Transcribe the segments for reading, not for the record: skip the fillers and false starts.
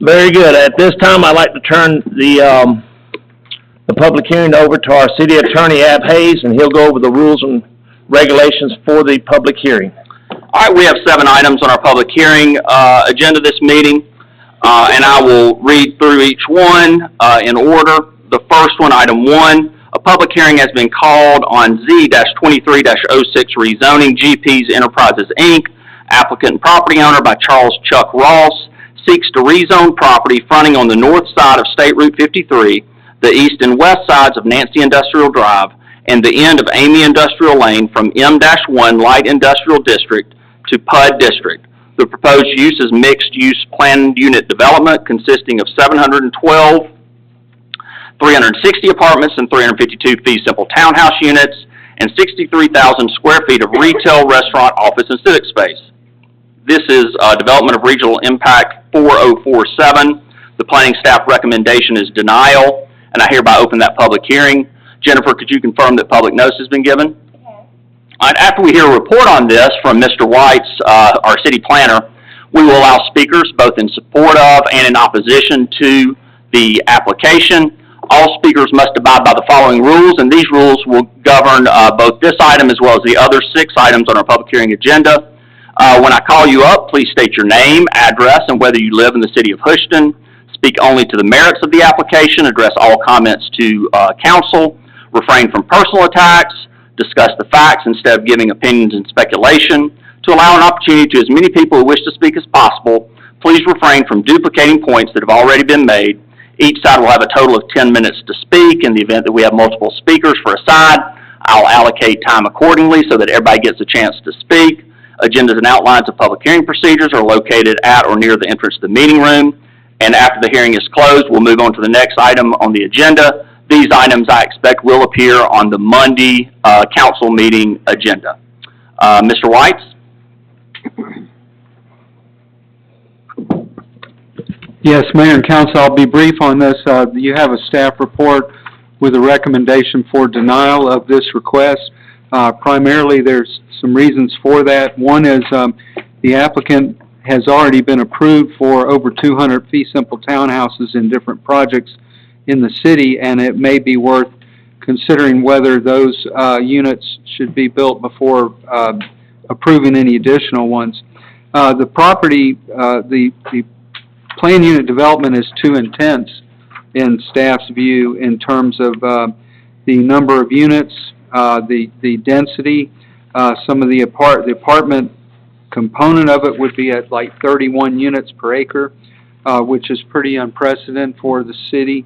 Very good. At this time, I'd like to turn the public hearing over to our city attorney, Ab Hayes, and he'll go over the rules and regulations for the public hearing. All right, we have 7 items on our public hearing agenda this meeting, and I will read through each one in order. The first one, item 1, a public hearing has been called on Z-23-06 rezoning GP's Enterprises, Inc., applicant and property owner by Charles Chuck Ross, seeks to rezone property fronting on the north side of State Route 53, the east and west sides of Nancy Industrial Drive, and the end of Amy Industrial Lane from M-1 Light Industrial District to PUD District. The proposed use is mixed-use planned unit development consisting of 712, 360 apartments and 352 fee simple townhouse units, and 63,000 square feet of retail, restaurant, office, and civic space. This is Development of Regional Impact 4047. The planning staff recommendation is denial, and I hereby open that public hearing. Jennifer, could you confirm that public notice has been given? Okay. All right, after we hear a report on this from Mr. White's, our city planner, we will allow speakers both in support of and in opposition to the application. All speakers must abide by the following rules, and these rules will govern both this item as well as the other 6 items on our public hearing agenda. When I call you up, please state your name, address, and whether you live in the city of Houston. Speak only to the merits of the application, address all comments to council, refrain from personal attacks, discuss the facts instead of giving opinions and speculation. To allow an opportunity to as many people who wish to speak as possible, please refrain from duplicating points that have already been made. Each side will have a total of 10 minutes to speak. In the event that we have multiple speakers for a side, I'll allocate time accordingly so that everybody gets a chance to speak. Agendas and outlines of public hearing procedures are located at or near the entrance to the meeting room. And after the hearing is closed, we'll move on to the next item on the agenda. These items, I expect, will appear on the Monday council meeting agenda. Mr. Whites? Yes, Mayor and Council, I'll be brief on this. You have a staff report with a recommendation for denial of this request. Primarily, there's some reasons for that. One is the applicant has already been approved for over 200 fee simple townhouses in different projects in the city, and it may be worth considering whether those units should be built before approving any additional ones. The property, the planned unit development is too intense in staff's view in terms of the number of units, the density. Some of the apartment component of it would be at like 31 units per acre, which is pretty unprecedented for the city.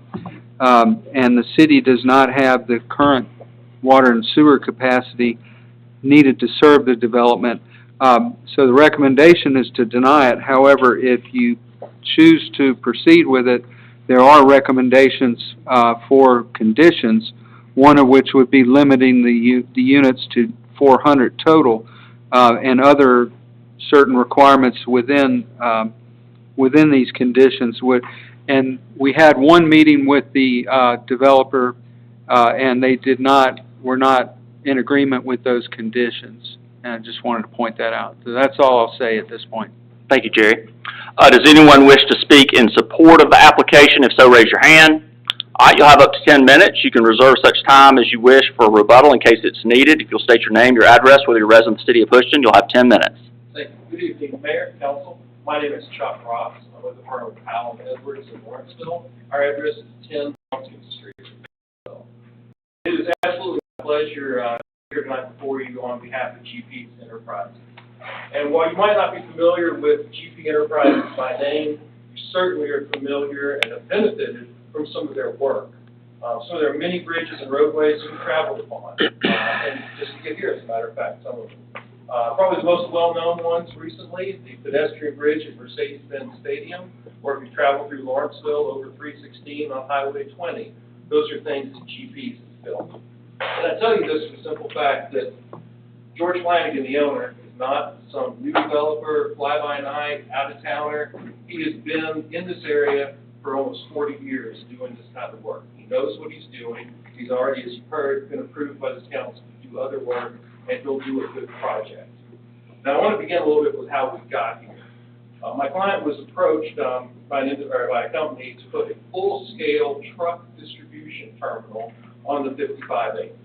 And the city does not have the current water and sewer capacity needed to serve the development. So the recommendation is to deny it. However, if you choose to proceed with it, there are recommendations for conditions, one of which would be limiting the units to 400 total, and other certain requirements within these conditions would. And we had one meeting with the developer, and they were not in agreement with those conditions. And I just wanted to point that out. So that's all I'll say at this point. Thank you, Jerry. Does anyone wish to speak in support of the application? If so, raise your hand. All right, you'll have up to 10 minutes. You can reserve such time as you wish for a rebuttal in case it's needed. If you'll state your name, your address, whether you're a resident of the city of Houston, you'll have 10 minutes. Thank you. Good evening, Mayor, Council. My name is Chuck Ross. I'm with the firm of Powell and Edwards in Lawrenceville. Our address is 10 Longstreet Street. It is absolutely my pleasure here tonight before you on behalf of GP's Enterprises. And while you might not be familiar with GP Enterprises by name, you certainly are familiar and have benefited from some of their work. So there are many bridges and roadways you traveled upon, and just to get here, as a matter of fact, some of them. Probably the most well-known ones recently, the pedestrian bridge at Mercedes-Benz Stadium, or if you travel through Lawrenceville over 316 on Highway 20, those are things that GP's has built. And I tell you this for the simple fact that George Flanagan, the owner, is not some new developer, fly-by-night, out-of-towner. He has been in this area for almost 40 years doing this kind of work. He knows what he's doing. He's already, as you've heard, been approved by this council to do other work, and he'll do a good project. Now, I want to begin a little bit with how we got here. My client was approached by a company to put a full-scale truck distribution terminal on the 55 acres.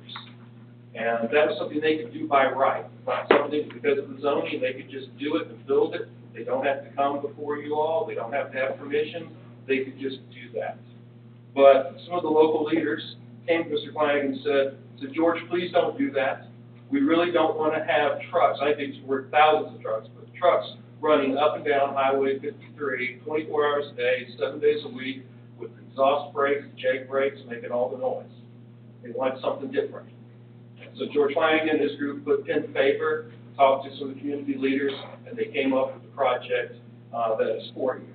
And that was something they could do by right, not something because of the zoning, they could just do it and build it. They don't have to come before you all, they don't have to have permission, they could just do that. But some of the local leaders came to Mr. Flanagan and said, George, please don't do that. We really don't want to have trucks, I think it's worth thousands of trucks, but trucks running up and down Highway 53, 24 hours a day, 7 days a week, with exhaust brakes, jag brakes, making all the noise. They want something different. So George Flanagan and his group put pen to paper, talked to some of the community leaders, and they came up with the project that is for you.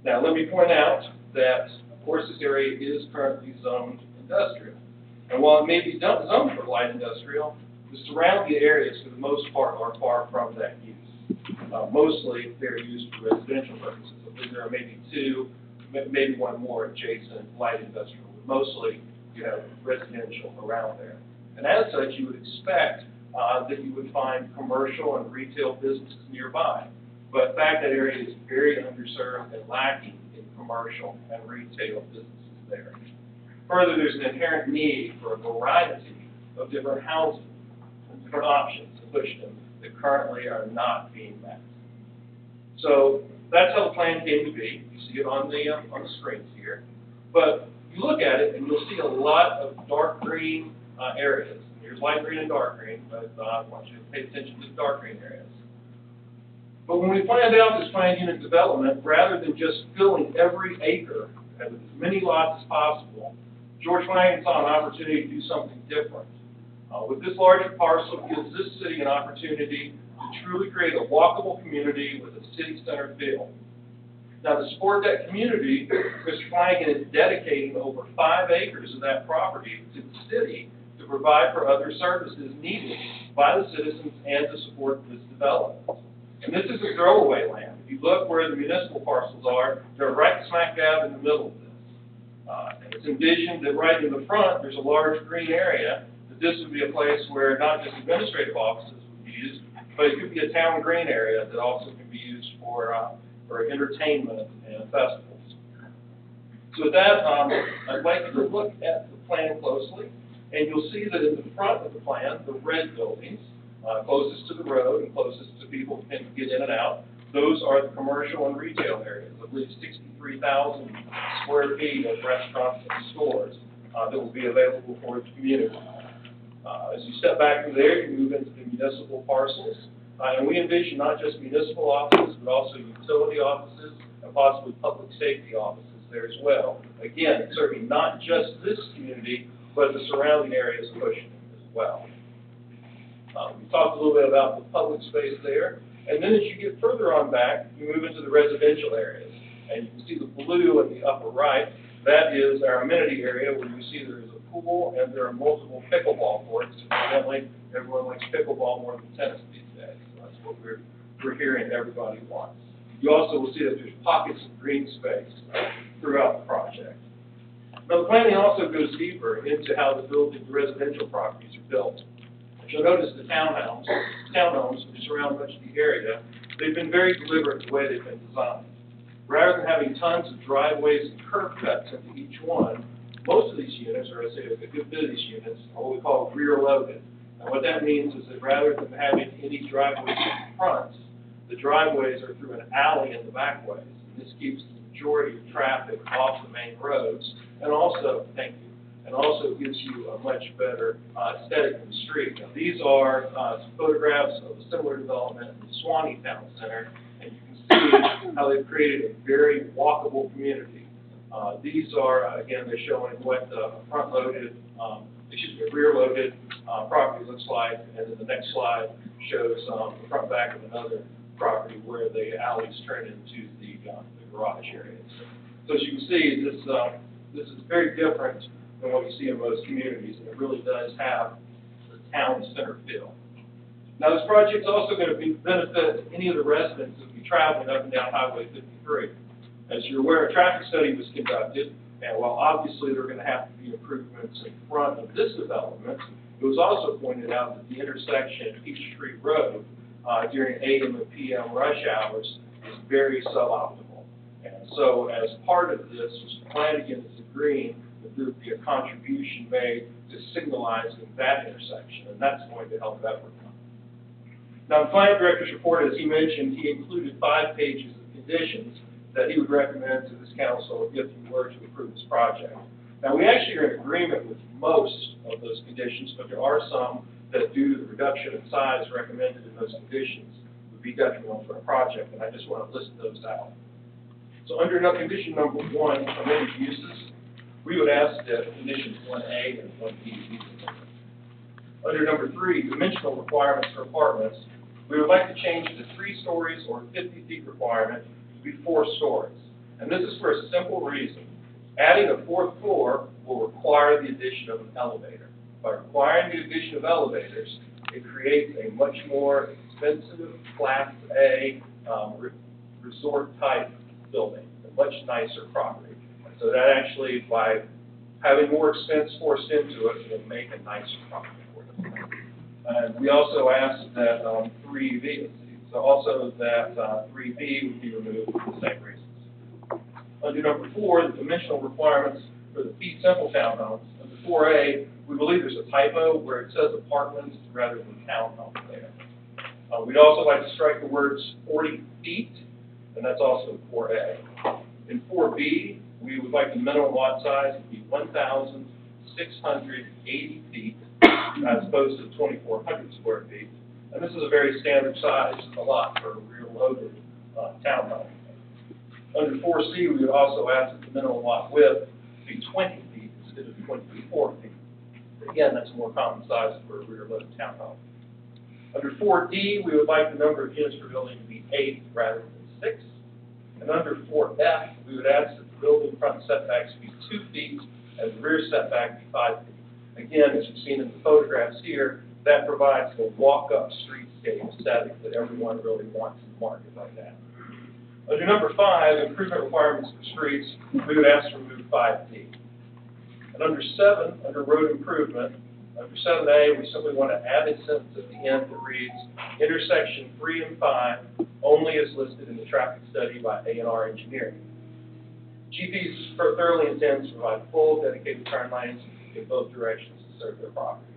Now, let me point out that, of course, this area is currently zoned industrial. And while it may be zoned for light industrial, the surrounding areas, for the most part, are far from that use. Mostly, they're used for residential purposes. I believe there are maybe two, maybe one more adjacent light industrial. But mostly, you have residential around there. And as such, you would expect that you would find commercial and retail businesses nearby. But in fact, that area is very underserved and lacking in commercial and retail businesses there. Further, there's an inherent need for a variety of different housing and different options in Bushton that currently are not being met. So that's how the plan came to be. You see it on the screens here. But you look at it and you'll see a lot of dark green areas. There's light green and dark green, but I want you to pay attention to the dark green areas. But when we planned out this planned unit development, rather than just filling every acre with as many lots as possible, George Flanagan saw an opportunity to do something different. With this larger parcel, it gives this city an opportunity to truly create a walkable community with a city-centered feel. Now, to support that community, Mr. Flanagan is dedicating over 5 acres of that property to the city to provide for other services needed by the citizens and to support this development. And this isn't throwaway land. If you look where the municipal parcels are, they're right smack dab in the middle of this. And it's envisioned that right in the front, there's a large green area, that this would be a place where not just administrative offices would be used, but it could be a town green area that also can be used for entertainment and festivals. So with that, I'd like you to look at the plan closely, and you'll see that in the front of the plan, the red buildings, closest to the road and closest to people who can get in and out, those are the commercial and retail areas. I believe 63,000 square feet of restaurants and stores that will be available for the community. As you step back from there, you move into the municipal parcels. And we envision not just municipal offices, but also utility offices and possibly public safety offices there as well. Again, serving not just this community, but the surrounding areas of Bushton as well. We talked a little bit about the public space there. And then as you get further on back, you move into the residential areas. And you can see the blue in the upper right. That is our amenity area where you see there is a pool and there are multiple pickleball courts. Evidently, everyone likes pickleball more than tennis these days. So that's what we're hearing everybody wants. You also will see that there's pockets of green space throughout the project. Now, the planning also goes deeper into how the residential properties are built. As you'll notice, the townhomes which surround much of the area, they've been very deliberate in the way they've been designed. Rather than having tons of driveways and curb cuts into each one, most of these units, or I say a good bit of these units, are what we call rear-loaded. And what that means is that rather than having any driveways in the fronts, the driveways are through an alley in the back ways. And this keeps the majority of traffic off the main roads, and also, gives you a much better aesthetic in the street. Now, these are some photographs of a similar development in the Swanee Town Center, and you can see how they've created a very walkable community. These are, again, they're showing what the rear-loaded property looks like, and then the next slide shows the front back of another property where the alleys turn into the garage areas. So as you can see, this is very different than what you see in most communities, and it really does have the town center feel. Now, this project is also going to benefit any of the residents that will be traveling up and down Highway 53. As you're aware, a traffic study was conducted, and while obviously there are going to have to be improvements in front of this development, it was also pointed out that the intersection of Peachtree Road during AM and PM rush hours is very suboptimal. And so as part of this, Mr. Flanagan is agreeing that there would be a contribution made to signalizing that intersection, and that's going to help everyone. Now, the Planning Director's report, as he mentioned, he included 5 pages of conditions that he would recommend to this council if you were to approve this project. Now, we actually are in agreement with most of those conditions, but there are some that, due to the reduction in size recommended in those conditions, would be detrimental for a project, and I just want to list those out. So under condition number 1, permitted uses, we would ask that conditions 1A and 1B be removed. Under number 3, dimensional requirements for apartments, we would like to change the 3 stories or 50 feet requirement to be 4 stories. And this is for a simple reason. Adding a 4th floor will require the addition of an elevator. By requiring the addition of elevators, it creates a much more expensive Class A resort-type building, a much nicer property. So that actually, by having more expense forced into it, will make a nicer property for them. And we also asked that 3B, so also that 3B would be removed for the same reasons. Under number 4, the dimensional requirements for the fee simple townhomes. Under 4A, we believe there's a typo where it says apartments rather than townhomes there. We'd also like to strike the words 40 feet, and that's also 4A. In 4B, we would like the minimum lot size to be 1,680 feet as opposed to 2,400 square feet. And this is a very standard size lot for a rear-loaded townhome. Under 4C, we would also ask that the minimum lot width be 20 feet instead of 24 feet. Again, that's a more common size for a rear-loaded townhome. Under 4D, we would like the number of units per building to be 8 rather than 6. And under 4F, we would ask that the building front setbacks be 2 feet and the rear setback be 5 feet. Again, as you've seen in the photographs here, that provides the walk-up streetscape aesthetic that everyone really wants in the market like that. Under number 5, improvement requirements for streets, we would ask to remove 5D. And under 7, under road improvement, under 7A, we simply want to add a sentence at the end that reads, intersection 3 and 5 only as listed in the traffic study by A&R Engineering. GPs thoroughly intends to provide full dedicated turn lanes in both directions to serve their property.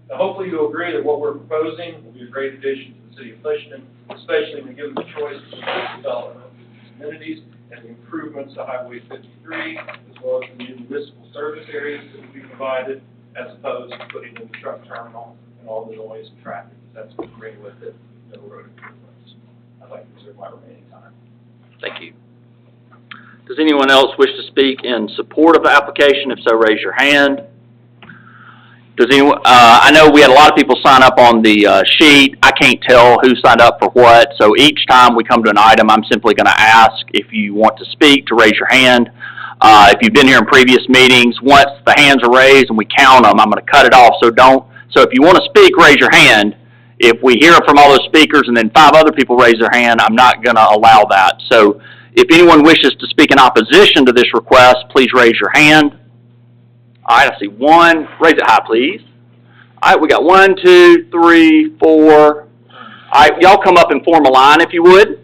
Now, hopefully you'll agree that what we're proposing will be a great addition to the city of Clifton, especially when given the choice of this development, its amenities, and the improvements to Highway 53, as well as the new municipal service areas that will be provided, as opposed to putting in the truck terminal and all the noise and traffic that's going to bring with it no road improvements. I'd like to reserve my remaining time. Thank you. Does anyone else wish to speak in support of the application? If so, raise your hand. Does anyone, I know we had a lot of people sign up on the sheet. I can't tell who signed up for what, so each time we come to an item, I'm simply going to ask if you want to speak to raise your hand. If you've been here in previous meetings, once the hands are raised and we count them, I'm going to cut it off, so if you want to speak, raise your hand. If we hear from all those speakers and then 5 other people raise their hand, I'm not going to allow that. So if anyone wishes to speak in opposition to this request, please raise your hand. All right, I see 1. Raise it high, please. All right, we got 1, 2, 3, 4. All right, y'all come up and form a line if you would.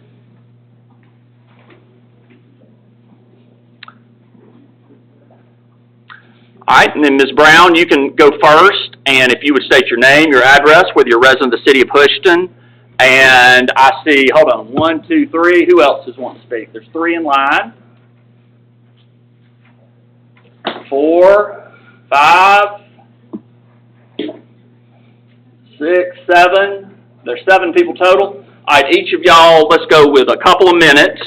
All right, and then Ms. Brown, you can go first, and if you would state your name, your address, whether you're a resident of the city of Houston. And I see, hold on, 1, 2, 3. Who else is wanting to speak? There's 3 in line. 4, 5, 6, 7. There's 7 people total. All right, each of y'all, let's go with a couple of minutes.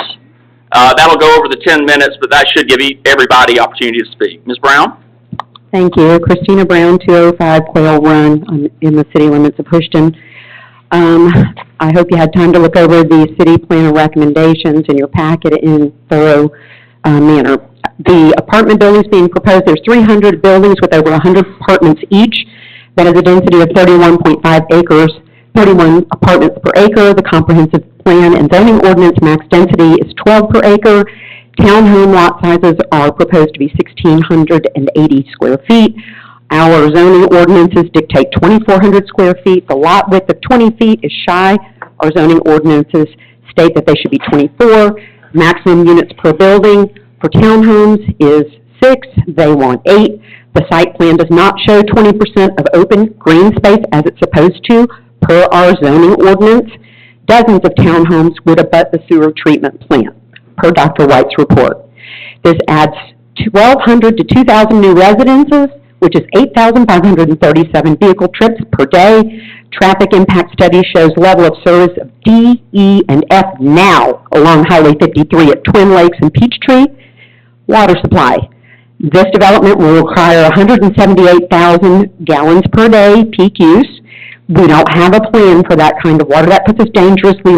That'll go over the 10 minutes, but that should give everybody opportunity to speak. Ms. Brown? Thank you. Christina Brown, 205 Quail Run. I'm in the city limits of Houston. I hope you had time to look over the city planner recommendations in your packet in thorough manner. The apartment buildings being proposed, there's 300 buildings with over 100 apartments each. That is a density of 31.5 acres, 31 apartments per acre. The comprehensive plan and zoning ordinance max density is 12 per acre. Townhome lot sizes are proposed to be 1,680 square feet. Our zoning ordinances dictate 2,400 square feet. The lot width of 20 feet is shy. Our zoning ordinances state that they should be 24. Maximum units per building for townhomes is 6. They want 8. The site plan does not show 20% of open green space as it's supposed to per our zoning ordinance. Dozens of townhomes would abut the sewer treatment plant, per Dr. White's report. This adds 1,200 to 2,000 new residences, which is 8,537 vehicle trips per day. Traffic impact study shows level of service of D, E, and F now along Highway 53 at Twin Lakes and Peachtree. Water supply. This development will require 178,000 gallons per day peak use. We don't have a plan for that kind of water. That puts us dangerously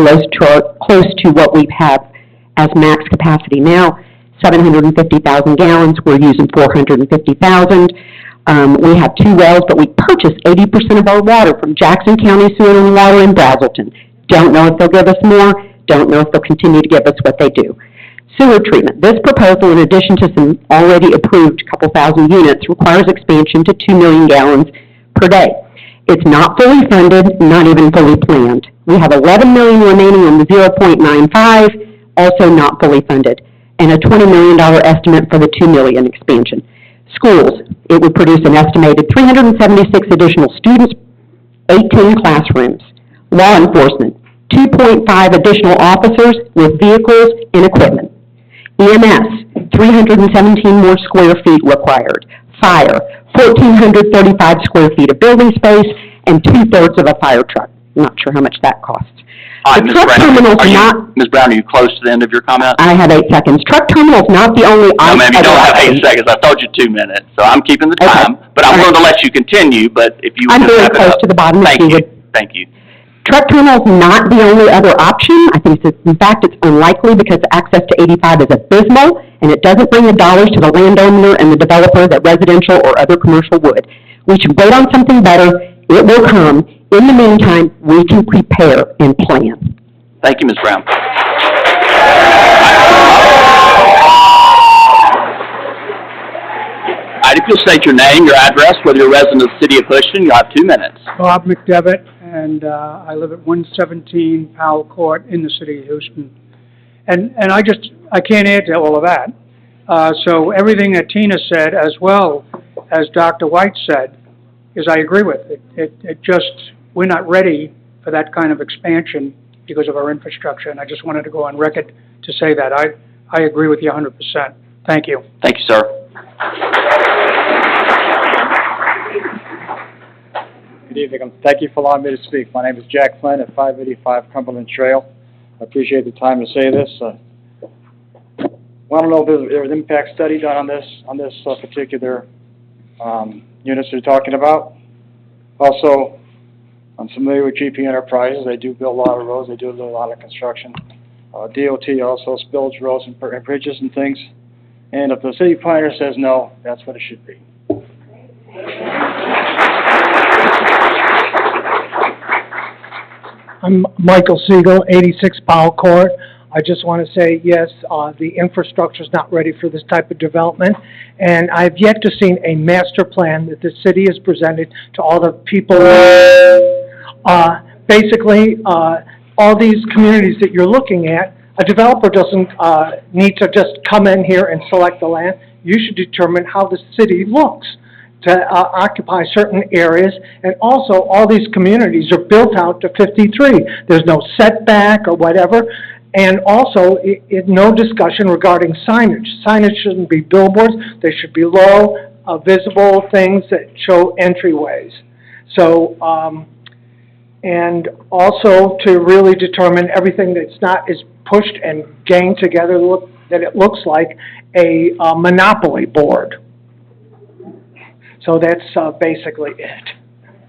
close to what we have as max capacity now. 750,000 gallons, we're using 450,000. We have 2 wells, but we purchase 80% of our water from Jackson County Sewer and Water in Brazelton. Don't know if they'll give us more, don't know if they'll continue to give us what they do. Sewer treatment. This proposal, in addition to some already approved couple thousand units, requires expansion to 2 million gallons per day. It's not fully funded, not even fully planned. We have 11 million remaining on the 0.95, also not fully funded, and a $20 million estimate for the 2 million expansion. Schools, it would produce an estimated 376 additional students, 18 classrooms. Law enforcement, 2.5 additional officers with vehicles and equipment. EMS, 317 more square feet required. Fire, 1,435 square feet of building space and 2/3 of a fire truck. I'm not sure how much that costs. All right, The Ms. truck Brown, terminal's not, Ms. Brown, are you close to the end of your comment? I have 8 seconds. Truck terminal's not the only No, ma'am, you other don't have option. 8 seconds. I told you 2 minutes, so I'm keeping the Okay. time. But I'm All willing right. to let you continue, but if you would I'm just very wrap it close up. to the bottom, if Thank you you, would. thank you. Truck terminal's not the only other option. I think in fact it's unlikely because access to 85 is abysmal and it doesn't bring the dollars to the landowner and the developer that residential or other commercial would. We should wait on something better. It will come. In the meantime, we can prepare and plan. Thank you, Ms. Brown. All right, if you'll state your name, your address, whether you're a resident of the city of Pushton, you'll have 2 minutes. Bob McDevitt, and I live at 117 Powell Court in the city of Houston. And I can't add to all of that. So everything that Tina said, as well as Dr. White said, is I agree with. It just, we're not ready for that kind of expansion because of our infrastructure, and I just wanted to go on record to say that. I agree with you 100%. Thank you. Thank you, sir. Good evening. Thank you for allowing me to speak. My name is Jack Flynn at 585 Cumberland Trail. I appreciate the time to say this. Want to know if there's an impact study done on this particular units you're talking about. Also, I'm familiar with GP Enterprises. They do build a lot of roads. They do a lot of construction. DOT also builds roads and bridges and things. And if the city planner says no, that's what it should be. I'm Michael Siegel, 86 Powell Court. I just want to say, yes, the infrastructure is not ready for this type of development, and I've yet to see a master plan that the city has presented to all the people. Basically, all these communities that you're looking at, a developer doesn't need to just come in here and select the land. You should determine how the city looks to occupy certain areas, and also all these communities are built out to 53. There's no setback or whatever, and also no discussion regarding signage. Signage shouldn't be billboards. They should be low, visible things that show entryways. So, and also to really determine everything that's not is pushed and ganged together that it looks like a monopoly board. So that's basically it.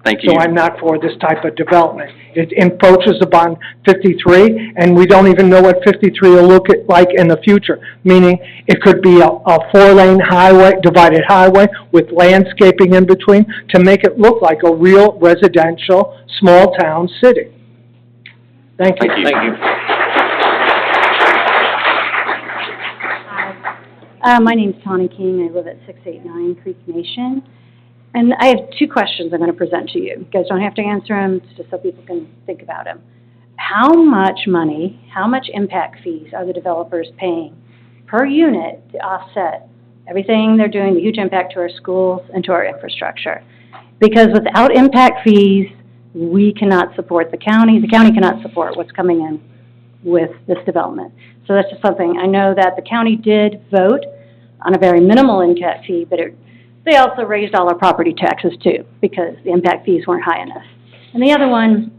Thank you. So I'm not for this type of development. It encroaches upon 53, and we don't even know what 53 will look like in the future, meaning it could be a 4-lane highway, divided highway with landscaping in between to make it look like a real residential, small-town city. Thank you. Thank you. Thank you. My name's Tawny King. I live at 689 Creek Nation. And I have 2 questions I'm going to present to you. You guys don't have to answer them, it's just so people can think about them. how much money, how much impact fees are the developers paying per unit to offset everything they're doing, the huge impact to our schools and to our infrastructure? Because without impact fees, we cannot support the county cannot support what's coming in with this development. So that's just something, I know that the county did vote on a very minimal impact fee, but they also raised all our property taxes too, because the impact fees weren't high enough. And the other one,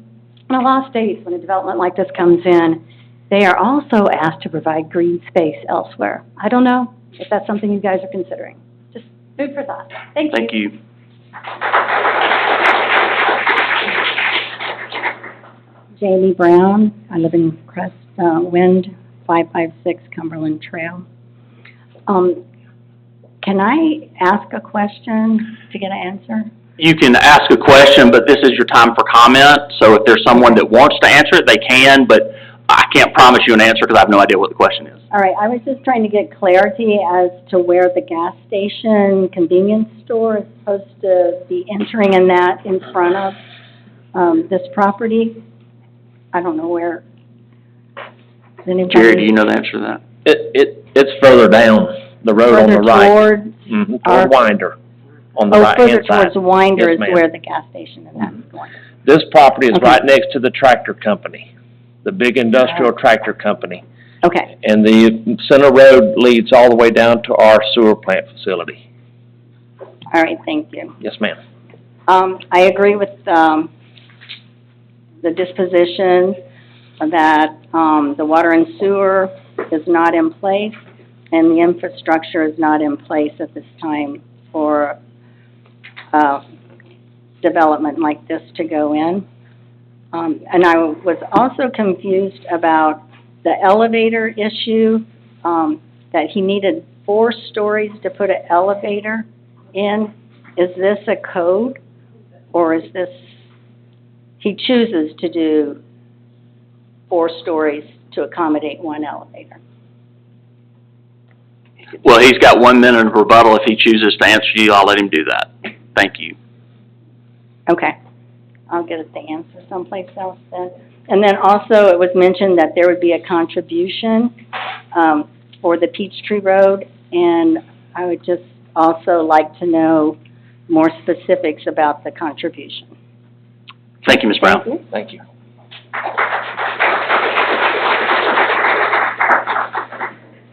in a lot of states, when a development like this comes in, they are also asked to provide green space elsewhere. I don't know if that's something you guys are considering. Just food for thought. Thank you. Thank you. Jamie Brown. I live in Crest, Wind 556 Cumberland Trail. Can I ask a question to get an answer? You can ask a question, but this is your time for comment. So if there's someone that wants to answer it, they can, but I can't promise you an answer because I have no idea what the question is. All right, I was just trying to get clarity as to where the gas station convenience store is supposed to be entering in that in front of this property. I don't know where. Does anybody- Jerry, do you know the answer to that? It's further down the road on the right. Further towards Toward Winder, on the oh, right-hand further side. towards Winder Yes, is ma'am. where the gas station and that is going. This property is Okay. right next to the tractor company, the big industrial tractor company. Okay, And the center road leads all the way down to our sewer plant facility. all right, thank you. Yes, ma'am. I agree with, the disposition that, the water and sewer is not in place and the infrastructure is not in place at this time for, development like this to go in. And I was also confused about the elevator issue, that he needed 4 stories to put an elevator in. Is this a code, or is this, he chooses to do 4 stories to accommodate 1 elevator? Well, he's got 1 minute of rebuttal. If he chooses to answer you, I'll let him do that. Thank you. Okay, I'll get the answer someplace else then. And then also, it was mentioned that there would be a contribution for the Peachtree Road, and I would just also like to know more specifics about the contribution. Thank you, Ms. Brown. Thank you.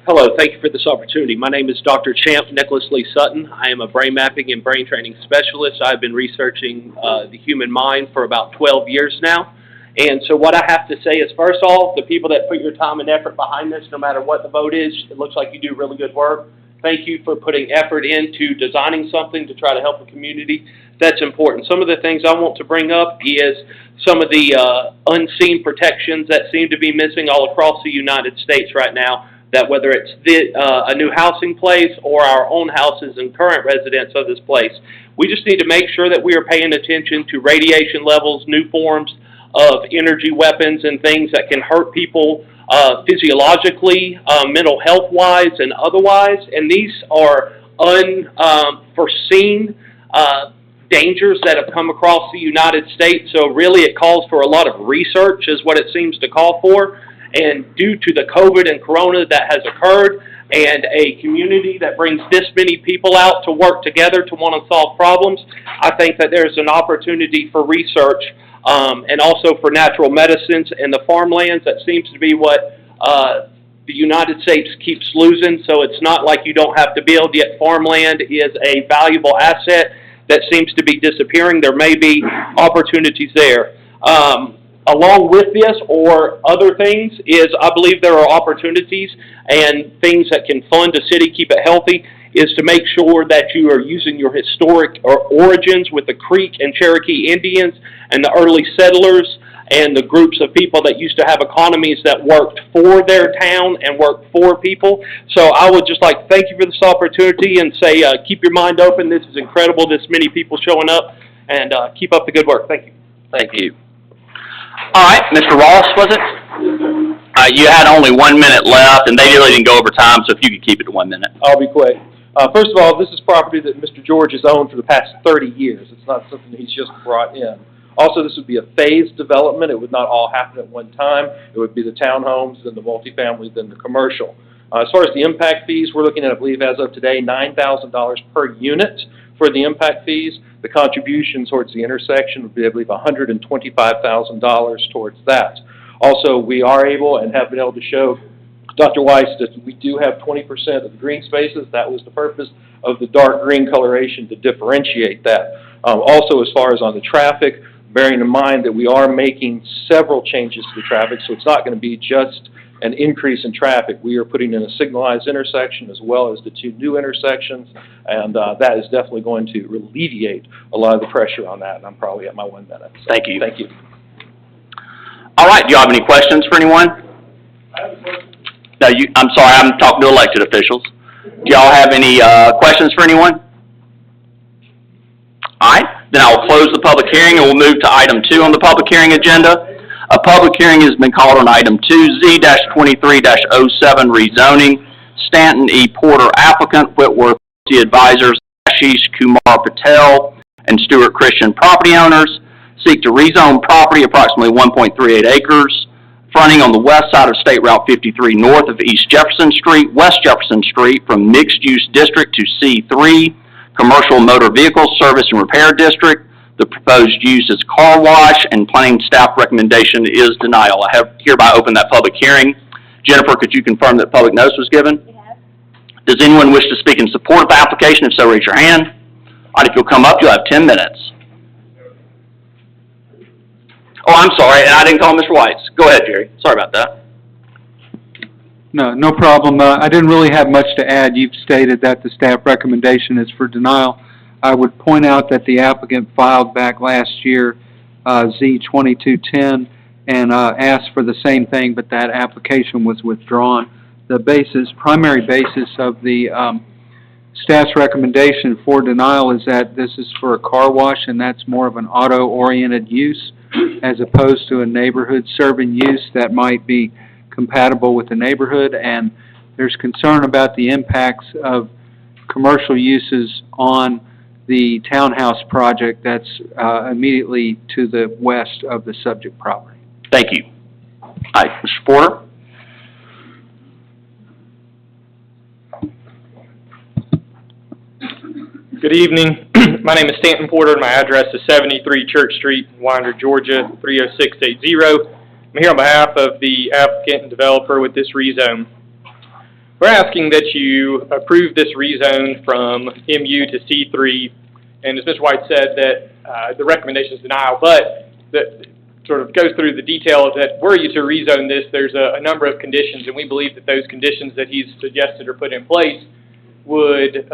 Hello, thank you for this opportunity. My name is Dr. Champ Nicholas Lee Sutton. I am a brain mapping and brain training specialist. I've been researching the human mind for about 12 years now. And so what I have to say is, first off, the people that put your time and effort behind this, no matter what the vote is, it looks like you do really good work. Thank you for putting effort into designing something to try to help the community. That's important. Some of the things I want to bring up is some of the unseen protections that seem to be missing all across the United States right now, that whether it's a new housing place or our own houses and current residents of this place, we just need to make sure that we are paying attention to radiation levels, new forms of energy weapons and things that can hurt people physiologically, mental health-wise, and otherwise. And these are unforeseen dangers that have come across the United States. So really it calls for a lot of research is what it seems to call for. And due to the COVID and Corona that has occurred, and a community that brings this many people out to work together to want to solve problems, I think that there's an opportunity for research and also for natural medicines and the farmlands. That seems to be what the United States keeps losing. So it's not like you don't have to build, yet farmland is a valuable asset that seems to be disappearing. There may be opportunities there. Along with this or other things is I believe there are opportunities and things that can fund a city, keep it healthy, is to make sure that you are using your historic origins with the Creek and Cherokee Indians and the early settlers and the groups of people that used to have economies that worked for their town and worked for people. So I would just like to thank you for this opportunity and say keep your mind open. This is incredible, this many people showing up, and keep up the good work. Thank you. Thank you. All right, Mr. Ross, was it? You had only 1 minute left, and they really didn't go over time, so if you could keep it to 1 minute. I'll be quick. First of all, this is property that Mr. George has owned for the past 30 years. It's not something he's just brought in. Also, this would be a phased development. It would not all happen at one time. It would be the townhomes, then the multifamily, then the commercial. As far as the impact fees, we're looking at, I believe, as of today, $9,000 per unit for the impact fees. The contribution towards the intersection would be, I believe, $125,000 towards that. Also, we are able and have been able to show Dr. Weiss that we do have 20% of the green spaces. That was the purpose of the dark green coloration, to differentiate that. Also, as far as on the traffic, bearing in mind that we are making several changes to the traffic, so it's not going to be just an increase in traffic. We are putting in a signalized intersection as well as the 2 new intersections, and that is definitely going to alleviate a lot of the pressure on that, and I'm probably at my 1 minute. So, Thank you. Thank you. All right, do you have any questions for anyone? I have a question. No, I'm sorry, I'm talking to elected officials. Do y'all have any questions for anyone? All right, then I will close the public hearing and we'll move to item 2 on the public hearing agenda. A public hearing has been called on item 2Z-23-07 rezoning. Stanton E. Porter applicant, Whitworth advisors, Ashish Kumar Patel, and Stewart Christian property owners seek to rezone property approximately 1.38 acres, fronting on the west side of State Route 53 north of East Jefferson Street, West Jefferson Street, from mixed-use district to C3, commercial motor vehicle service and repair district. The proposed use is car wash, and planning staff recommendation is denial. I have hereby opened that public hearing. Jennifer, could you confirm that public notice was given? We have. Does anyone wish to speak in support of the application? If so, raise your hand. All right, if you'll come up, you'll have 10 minutes. Oh, I'm sorry, and I didn't call Mr. Weitz. Go ahead, Jerry. Sorry about that. No problem. I didn't really have much to add. You've stated that the staff recommendation is for denial. I would point out that the applicant filed back last year, Z-2210, and asked for the same thing, but that application was withdrawn. The primary basis of the staff's recommendation for denial is that this is for a car wash, and that's more of an auto-oriented use as opposed to a neighborhood-serving use that might be compatible with the neighborhood, and there's concern about the impacts of commercial uses on the townhouse project that's immediately to the west of the subject property. Thank you. All right, Mr. Porter? Good evening. My name is Stanton Porter, and my address is 73 Church Street, Winder, Georgia, 30680. I'm here on behalf of the applicant and developer with this rezone. We're asking that you approve this rezone from MU to C3, and as Mr. White said, that the recommendation is denial, but that sort of goes through the detail that were you to rezone this, there's a number of conditions, and we believe that those conditions that he's suggested are put in place would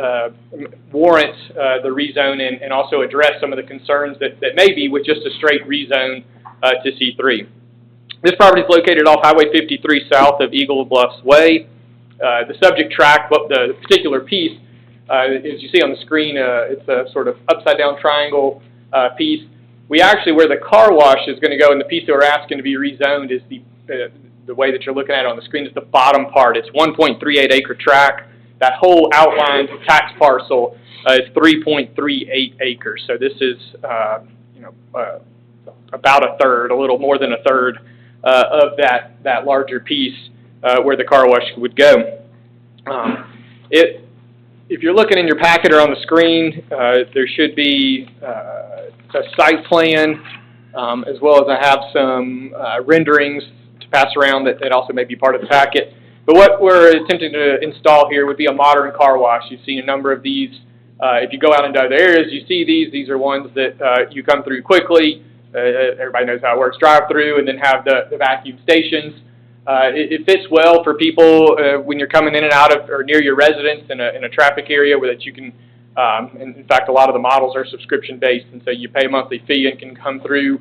warrant the rezone and also address some of the concerns that may be with just a straight rezone to C3. This property is located off Highway 53 south of Eagle Bluffs Way. The subject tract, the particular piece, as you see on the screen, it's a sort of upside-down triangle piece. We actually, where the car wash is going to go, and the piece that we're asking to be rezoned is the way that you're looking at it on the screen is the bottom part. It's 1.38 acre tract. That whole outlined tax parcel is 3.38 acres. So this is, about a third, a little more than a third of that larger piece where the car wash would go. If you're looking in your packet or on the screen, there should be a site plan, as well as I have some renderings to pass around that also may be part of the packet. But what we're attempting to install here would be a modern car wash. You've seen a number of these. If you go out into other areas, you see these. These are ones that you come through quickly. Everybody knows how it works. Drive through and then have the vacuum stations. It fits well for people when you're coming in and out of or near your residence in a traffic area where that you can. And in fact, a lot of the models are subscription based, and so you pay a monthly fee and can come through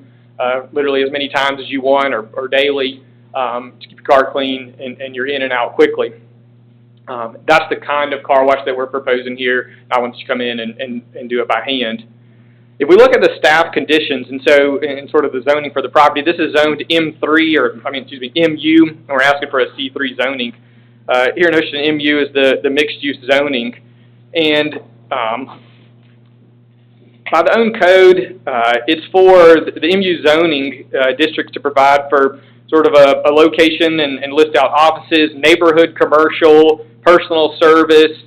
literally as many times as you want or daily. To keep your car clean, and you're in and out quickly. That's the kind of car wash that we're proposing here. I want you to come in and do it by hand. If we look at the staff conditions, and so in sort of the zoning for the property, this is zoned MU, and we're asking for a C3 zoning. Here in Ocean, MU is the mixed-use zoning, and By the own code, it's for the MU zoning districts to provide for sort of a location and list out offices, neighborhood commercial, personal service,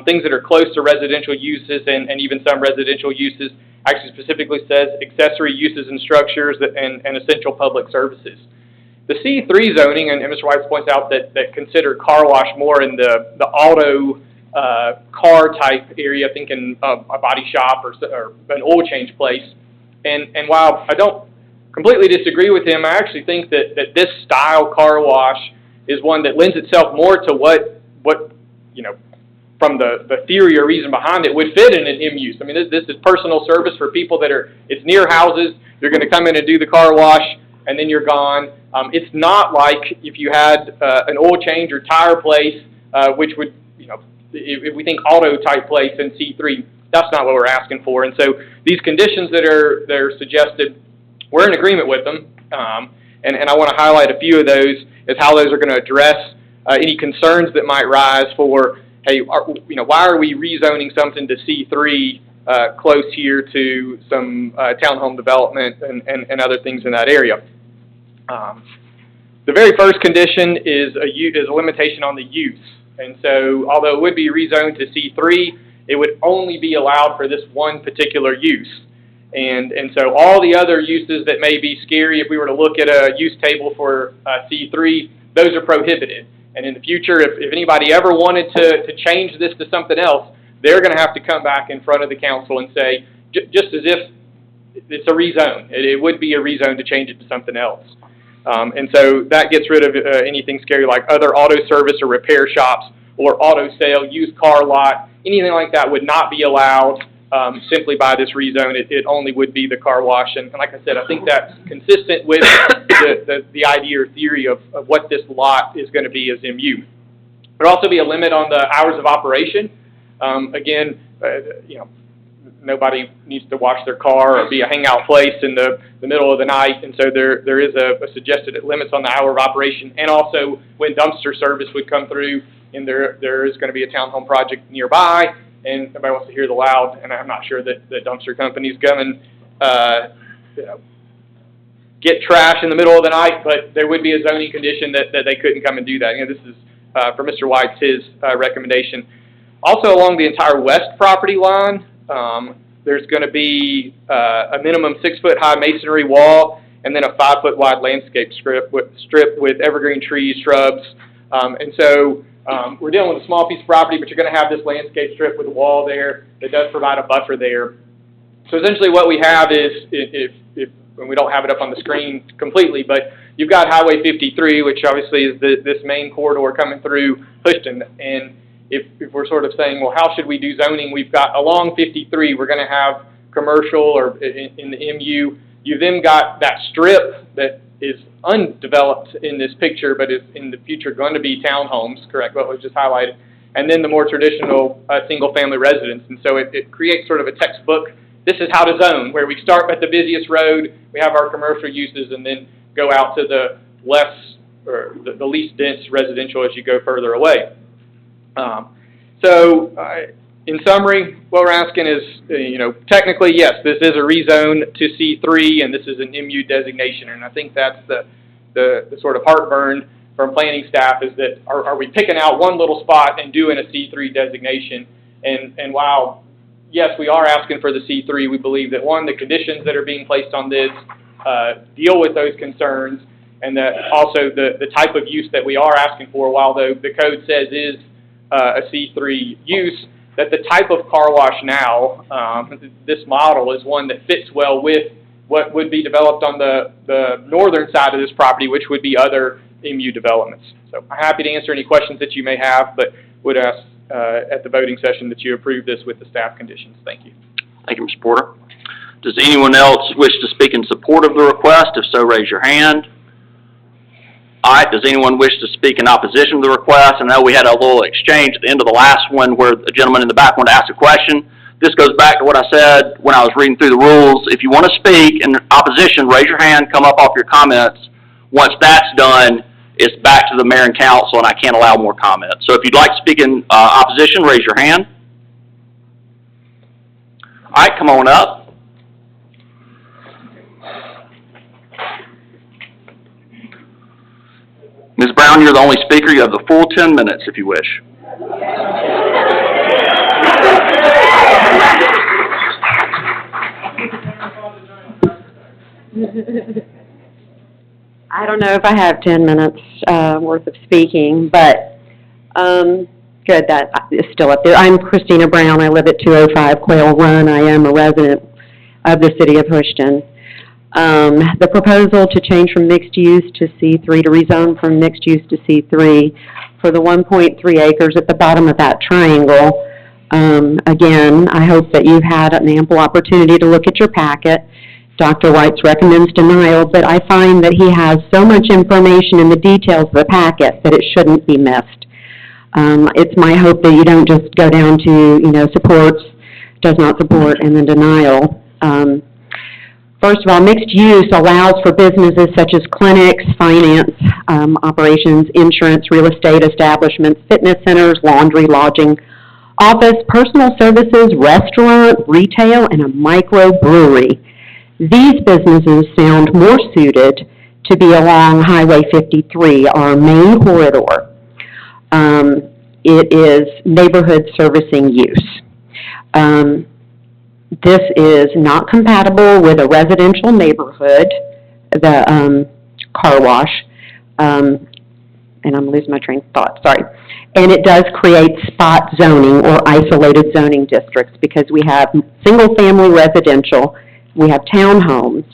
things that are close to residential uses and even some residential uses. Actually specifically says accessory uses and structures and essential public services. The C3 zoning, and Mr. White points out that consider car wash more in the auto car type area, thinking a body shop or an oil change place. And while I don't completely disagree with him, I actually think that this style car wash is one that lends itself more to what you know, from the theory or reason behind it, would fit in an MU. I mean, this is personal service for people that it's near houses. You're going to come in and do the car wash, and then you're gone. It's not like if you had an oil change or tire place, which would, you know, if we think auto type place in C3, that's not what we're asking for. And so these conditions that are suggested, we're in agreement with them. And I want to highlight a few of those as how those are going to address any concerns that might rise for, hey, why are we rezoning something to C3 close here to some townhome development and other things in that area? The very first condition is a limitation on the use. And so, although it would be rezoned to C3, it would only be allowed for this one particular use. And so all the other uses that may be scary, if we were to look at a use table for C3, those are prohibited. And in the future, if anybody ever wanted to change this to something else, they're going to have to come back in front of the council and say, just as if it's a rezone. It would be a rezone to change it to something else. And so that gets rid of anything scary like other auto service or repair shops or auto sale, used car lot, anything like that would not be allowed simply by this rezone. It only would be the car wash. And like I said, I think that's consistent with the idea or theory of what this lot is going to be as MU. There'll also be a limit on the hours of operation. Again, nobody needs to wash their car or be a hangout place in the middle of the night, and so there is a suggested limits on the hour of operation, and also when dumpster service would come through, and there is going to be a townhome project nearby, and everybody wants to hear the loud, and I'm not sure that the dumpster companies come and get trash in the middle of the night, but there would be a zoning condition that they couldn't come and do that. This is for Mr. White's his recommendation. Also along the entire west property line, there's going to be a minimum 6-foot high masonry wall and then a 5-foot wide landscape strip with evergreen trees, shrubs. And so we're dealing with a small piece of property, but you're going to have this landscape strip with a wall there that does provide a buffer there. So essentially what we have is, and we don't have it up on the screen completely, but you've got Highway 53, which obviously is this main corridor coming through Houston. And if we're sort of saying, well, how should we do zoning? We've got along 53, we're going to have commercial or in the MU. You've then got that strip that is undeveloped in this picture, but is in the future going to be townhomes, correct, what was just highlighted. And then the more traditional single-family residence. And so it creates sort of a textbook. This is how to zone, where we start at the busiest road, we have our commercial uses, and then go out to the less, or the least dense residential as you go further away. In summary, what we're asking is, technically, yes, this is a rezone to C3, and this is an MU designation, and I think that's the sort of heartburn from planning staff is that are we picking out one little spot and doing a C3 designation? And while, yes, we are asking for the C3, we believe that, one, the conditions that are being placed on this deal with those concerns, and that also the type of use that we are asking for, while the code says is a C3 use, that the type of car wash now, this model is one that fits well with what would be developed on the northern side of this property, which would be other MU developments. So I'm happy to answer any questions that you may have, but would ask at the voting session that you approve this with the staff conditions. Thank you. Thank you, Mr. Porter. Does anyone else wish to speak in support of the request? If so, raise your hand. All right, does anyone wish to speak in opposition to the request? I know we had a little exchange at the end of the last one where a gentleman in the back wanted to ask a question. This goes back to what I said when I was reading through the rules. If you want to speak in opposition, raise your hand, come up off your comments. Once that's done, it's back to the mayor and council, and I can't allow more comments. So if you'd like to speak in opposition, raise your hand. All right, come on up. Ms. Brown, you're the only speaker. You have the full 10 minutes if you wish. I don't know if I have 10 minutes worth of speaking, but good, that is still up there. I'm Christina Brown. I live at 205 Quail Run. I am a resident of the city of Houston. The proposal to change from mixed use to C3, to rezone from mixed use to C3 for the 1.3 acres at the bottom of that triangle. Again, I hope that you've had an ample opportunity to look at your packet. Dr. White recommends denial, but I find that he has so much information in the details of the packet that it shouldn't be missed. It's my hope that you don't just go down to, supports, does not support, and then denial. First of all, mixed use allows for businesses such as clinics, finance, operations, insurance, real estate establishments, fitness centers, laundry, lodging, office, personal services, restaurant, retail, and a microbrewery. These businesses sound more suited to be along Highway 53, our main corridor. It is neighborhood servicing use. This is not compatible with a residential neighborhood, the car wash, and I'm losing my train of thought, sorry. And it does create spot zoning or isolated zoning districts because we have single-family residential, we have townhomes,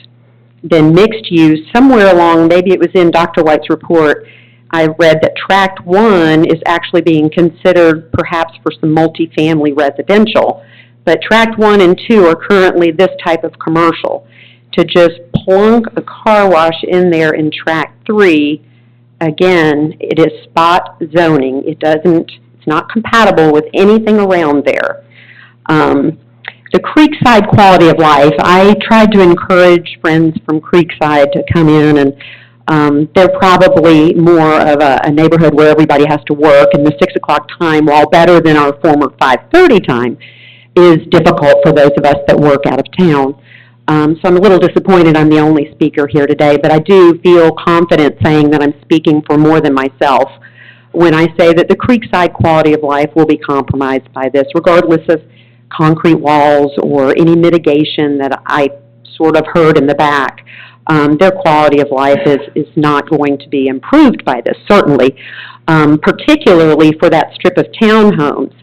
then mixed use. Somewhere along, maybe it was in Dr. White's report, I read that Tract 1 is actually being considered perhaps for some multifamily residential. But Tract 1 and 2 are currently this type of commercial. To just plunk a car wash in there in Tract 3, again, it is spot zoning. It's not compatible with anything around there. The Creekside quality of life, I tried to encourage friends from Creekside to come in, and they're probably more of a neighborhood where everybody has to work, and the 6 o'clock time, while better than our former 5:30 time, is difficult for those of us that work out of town. So I'm a little disappointed I'm the only speaker here today, but I do feel confident saying that I'm speaking for more than myself when I say that the Creekside quality of life will be compromised by this, regardless of concrete walls or any mitigation that I sort of heard in the back. Their quality of life is not going to be improved by this, certainly, particularly for that strip of townhomes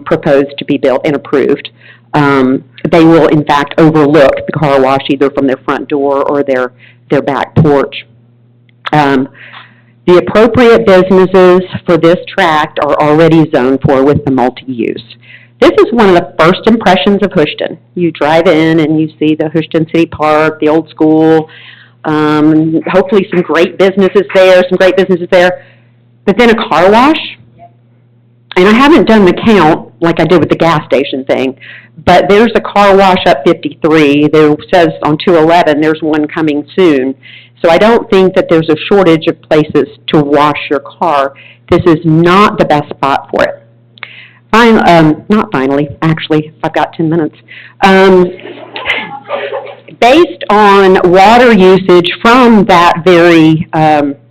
proposed to be built and approved. They will, in fact, overlook the car wash either from their front door or their back porch. The appropriate businesses for this tract are already zoned for with the multi-use. This is one of the first impressions of Houston. You drive in and you see the Houston City Park, the old school, hopefully some great businesses there, but then a car wash. And I haven't done the count like I did with the gas station thing, but there's a car wash up 53. There says on 211 there's one coming soon. So I don't think that there's a shortage of places to wash your car. This is not the best spot for it. Not finally, actually, I've got 10 minutes. Based on water usage from that very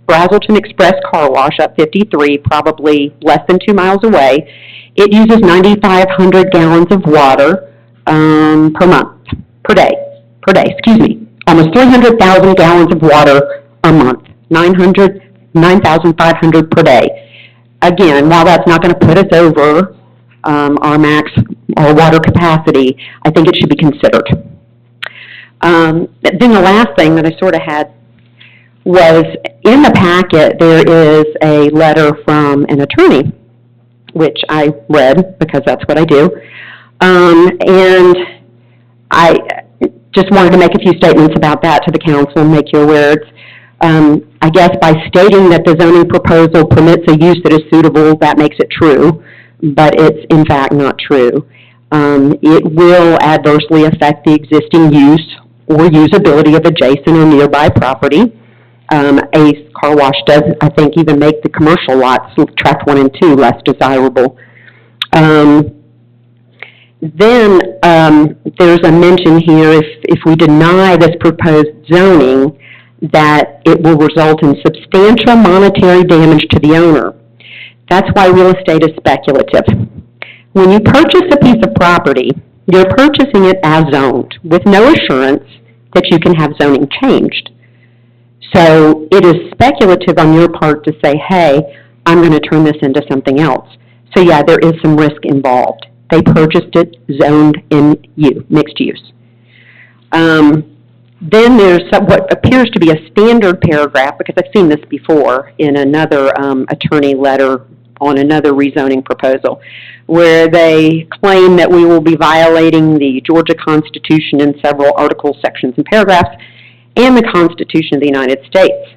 Brazelton Express car wash up 53, probably less than 2 miles away, it uses 9,500 gallons of water per day, almost 300,000 gallons of water a month, 9,500 per day. Again, while that's not going to put us over our max, our water capacity, I think it should be considered. Then the last thing that I sort of had was in the packet there is a letter from an attorney, which I read because that's what I do. And I just wanted to make a few statements about that to the council and make you aware. I guess by stating that the zoning proposal permits a use that is suitable, that makes it true, but it's in fact not true. It will adversely affect the existing use or usability of adjacent or nearby property. A car wash does, I think, even make the commercial lots, tract 1 and 2, less desirable. Then there's a mention here, if we deny this proposed zoning, that it will result in substantial monetary damage to the owner. That's why real estate is speculative. When you purchase a piece of property, you're purchasing it as zoned with no assurance that you can have zoning changed. So it is speculative on your part to say, hey, I'm going to turn this into something else. So yeah, there is some risk involved. They purchased it zoned in mixed use. Then there's what appears to be a standard paragraph, because I've seen this before in another attorney letter on another rezoning proposal, where they claim that we will be violating the Georgia Constitution in several articles, sections, and paragraphs, and the Constitution of the United States.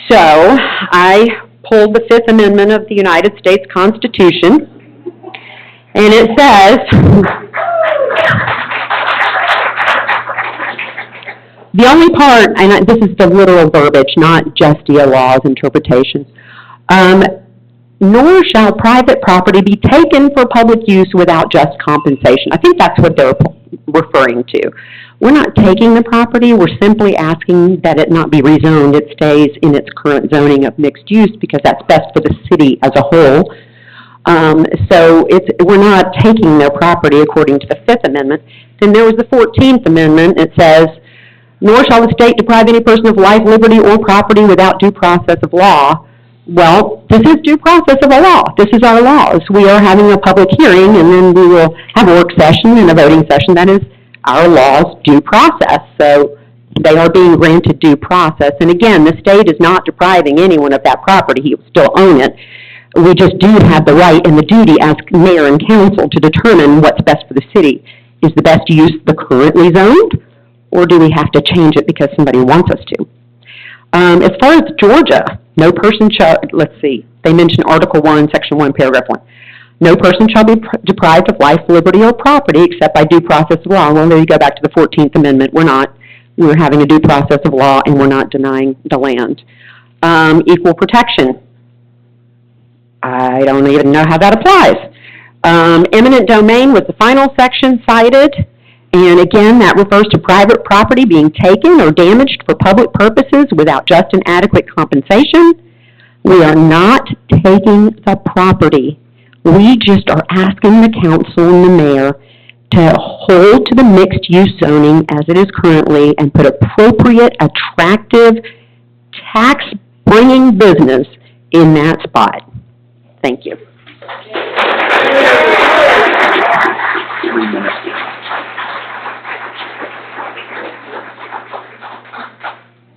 So I pulled the Fifth Amendment of the United States Constitution, and it says, the only part, and this is the literal verbiage, not Justia Law's interpretation, nor shall private property be taken for public use without just compensation. I think that's what they're referring to. We're not taking the property, we're simply asking that it not be rezoned. It stays in its current zoning of mixed use because that's best for the city as a whole. So we're not taking their property according to the Fifth Amendment. Then there was the 14th Amendment. It says, nor shall the state deprive any person of life, liberty, or property without due process of law. Well, this is due process of a law. This is our laws. We are having a public hearing, and then we will have a work session and a voting session. That is our law's due process. So they are being granted due process. And again, the state is not depriving anyone of that property. He will still own it. We just do have the right and the duty as mayor and council to determine what's best for the city. Is the best use the currently zoned, or do we have to change it because somebody wants us to? As far as Georgia, no person shall, let's see, they mention Article 1, Section 1, Paragraph 1. No person shall be deprived of life, liberty, or property except by due process of law. Well, there you go back to the 14th Amendment. We're not. We're having a due process of law, and we're not denying the land. Equal protection. I don't even know how that applies. Eminent domain was the final section cited. And again, that refers to private property being taken or damaged for public purposes without just and adequate compensation. We are not taking the property. We just are asking the council and the mayor to hold to the mixed-use zoning as it is currently and put appropriate, attractive, tax-bringing business in that spot. Thank you. 3 minutes.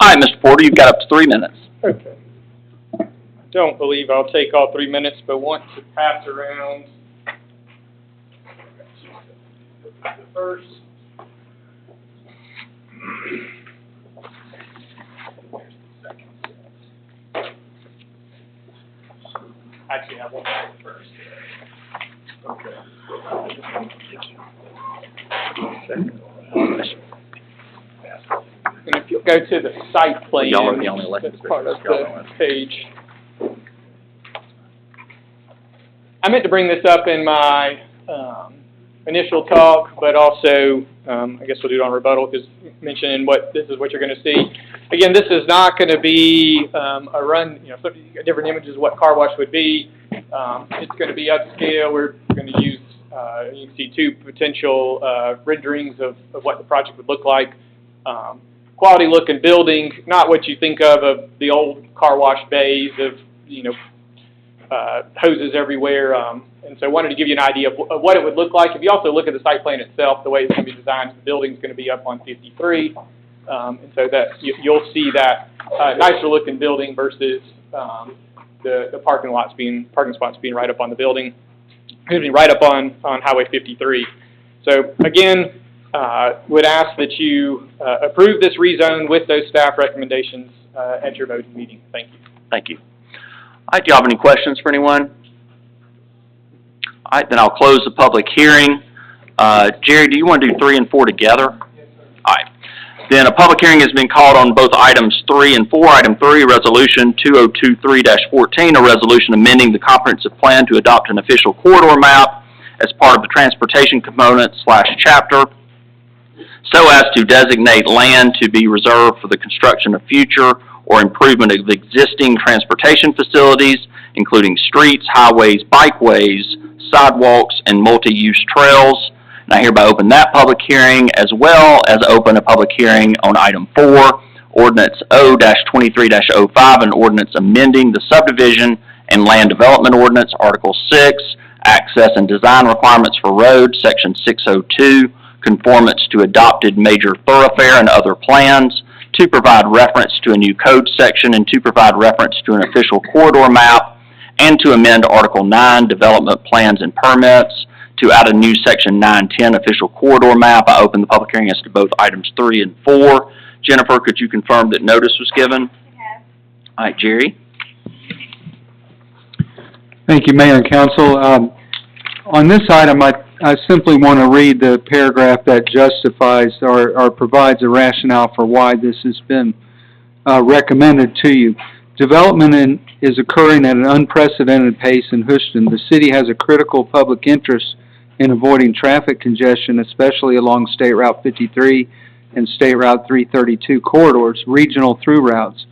All right, Mr. Porter, you've got up to 3 minutes. Okay. I don't believe I'll take all 3 minutes, but want to pass around the first. Actually, I won't have it first. Okay. And if you'll go to the site plan, Y'all are the only elected that's part of officials. the page. I meant to bring this up in my initial talk, but also I guess we'll do it on rebuttal because mentioning this is what you're going to see. Again, this is not going to be a run, different images of what car wash would be. It's going to be upscale. We're going to use, you can see two potential renderings of what the project would look like. Quality looking building, not what you think of the old car wash bays of, hoses everywhere. And so I wanted to give you an idea of what it would look like. If you also look at the site plan itself, the way it's going to be designed, the building's going to be up on 53. And so that you'll see that nicer looking building versus the parking spots being right up on the building, right up on Highway 53. So again, would ask that you approve this rezone with those staff recommendations at your voting meeting. Thank you. Thank you. All right, do you have any questions for anyone? All right, then I'll close the public hearing. Jerry, do you want to do 3 and 4 together? Yes, sir. All right. Then a public hearing has been called on both items 3 and 4. Item 3, Resolution 2023-14, a resolution amending the comprehensive plan to adopt an official corridor map as part of the transportation component / chapter. so as to designate land to be reserved for the construction of future or improvement of existing transportation facilities, including streets, highways, bikeways, sidewalks, and multi-use trails. And I hereby open that public hearing, as well as open a public hearing on item 4, ordinance O-23-05, an ordinance amending the subdivision and land development ordinance, Article 6, access and design requirements for roads, Section 602, conformance to adopted major thoroughfare and other plans, to provide reference to a new code section and to provide reference to an official corridor map, and to amend Article 9, development plans and permits, to add a new Section 910 official corridor map. I open the public hearing as to both items 3 and 4. Jennifer, could you confirm that notice was given? Yes. All right, Jerry? Thank you, Mayor and Council. On this item, I simply want to read the paragraph that justifies or provides a rationale for why this has been recommended to you. Development is occurring at an unprecedented pace in Houston. The city has a critical public interest in avoiding traffic congestion, especially along State Route 53 and State Route 332 corridors, regional through routes,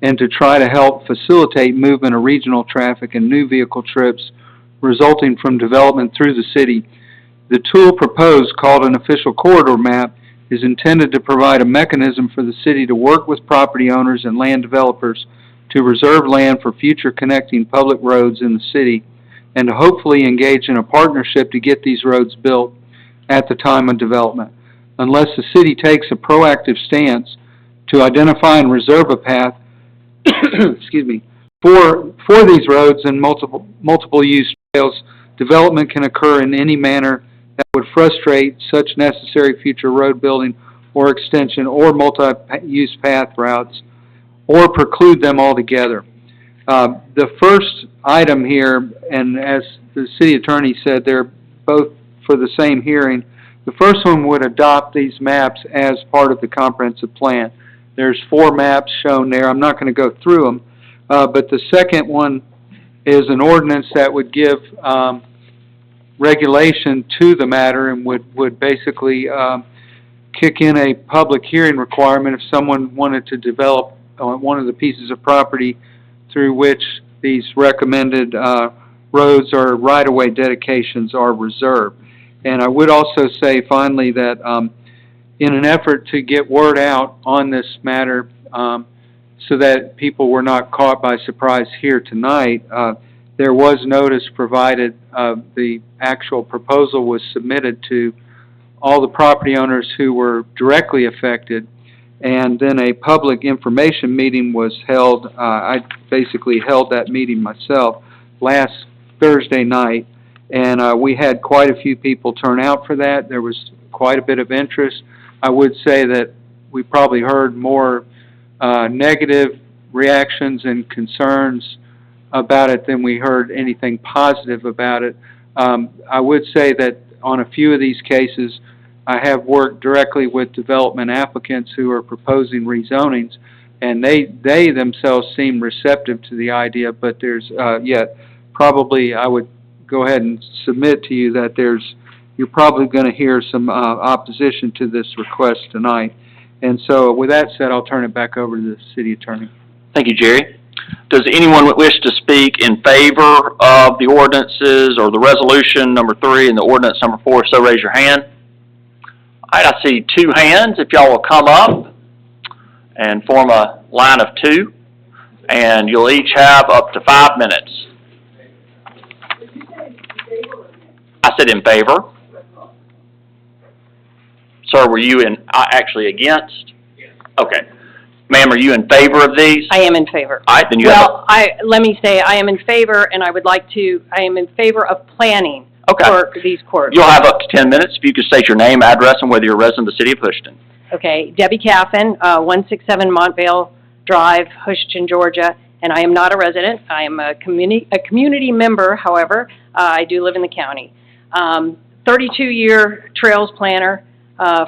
and to try to help facilitate movement of regional traffic and new vehicle trips resulting from development through the city. The tool proposed, called an official corridor map, is intended to provide a mechanism for the city to work with property owners and land developers to reserve land for future connecting public roads in the city, and to hopefully engage in a partnership to get these roads built at the time of development. Unless the city takes a proactive stance to identify and reserve a path excuse me, for these roads and multiple use trails, development can occur in any manner that would frustrate such necessary future road building or extension or multi-use path routes, or preclude them altogether. The first item here, and as the city attorney said, they're both for the same hearing. The first one would adopt these maps as part of the comprehensive plan. There's 4 maps shown there. I'm not going to go through them, but the second one is an ordinance that would give regulation to the matter and would basically kick in a public hearing requirement if someone wanted to develop one of the pieces of property through which these recommended roads or right-of-way dedications are reserved. And I would also say finally that in an effort to get word out on this matter so that people were not caught by surprise here tonight, there was notice provided. The actual proposal was submitted to all the property owners who were directly affected, and then a public information meeting was held. I basically held that meeting myself last Thursday night, and we had quite a few people turn out for that. There was quite a bit of interest. I would say that we probably heard more negative reactions and concerns about it than we heard anything positive about it. I would say that on a few of these cases, I have worked directly with development applicants who are proposing rezonings, and they themselves seem receptive to the idea, but there's yet probably, I would go ahead and submit to you that you're probably going to hear some opposition to this request tonight. And so with that said, I'll turn it back over to the city attorney. Thank you, Jerry. Does anyone wish to speak in favor of the ordinances or the resolution number 3 and the ordinance number 4? So raise your hand. All right, I see 2 hands. If y'all will come up and form a line of 2, and you'll each have up to 5 minutes. I said in favor. Sir, were you actually against? Yes. Okay. Ma'am, are you in favor of these? I am in favor. All right, then you Well, let me say, I am in favor, and I am in favor of planning for these corridors. You'll have up to 10 minutes. If you could state your name, address, and whether you're a resident of the city of Houston. Okay, Debbie Caffin, 167 Montvale Drive, Houston, Georgia, and I am not a resident. I am a community member, however. I do live in the county. 32-year trails planner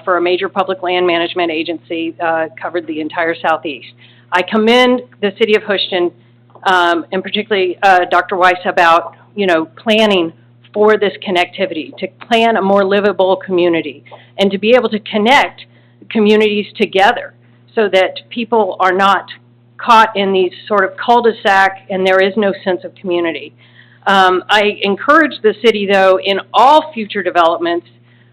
for a major public land management agency, covered the entire southeast. I commend the city of Houston, and particularly Dr. Weiss, about planning for this connectivity, to plan a more livable community, and to be able to connect communities together so that people are not caught in these sort of cul-de-sac and there is no sense of community. I encourage the city, though, in all future developments,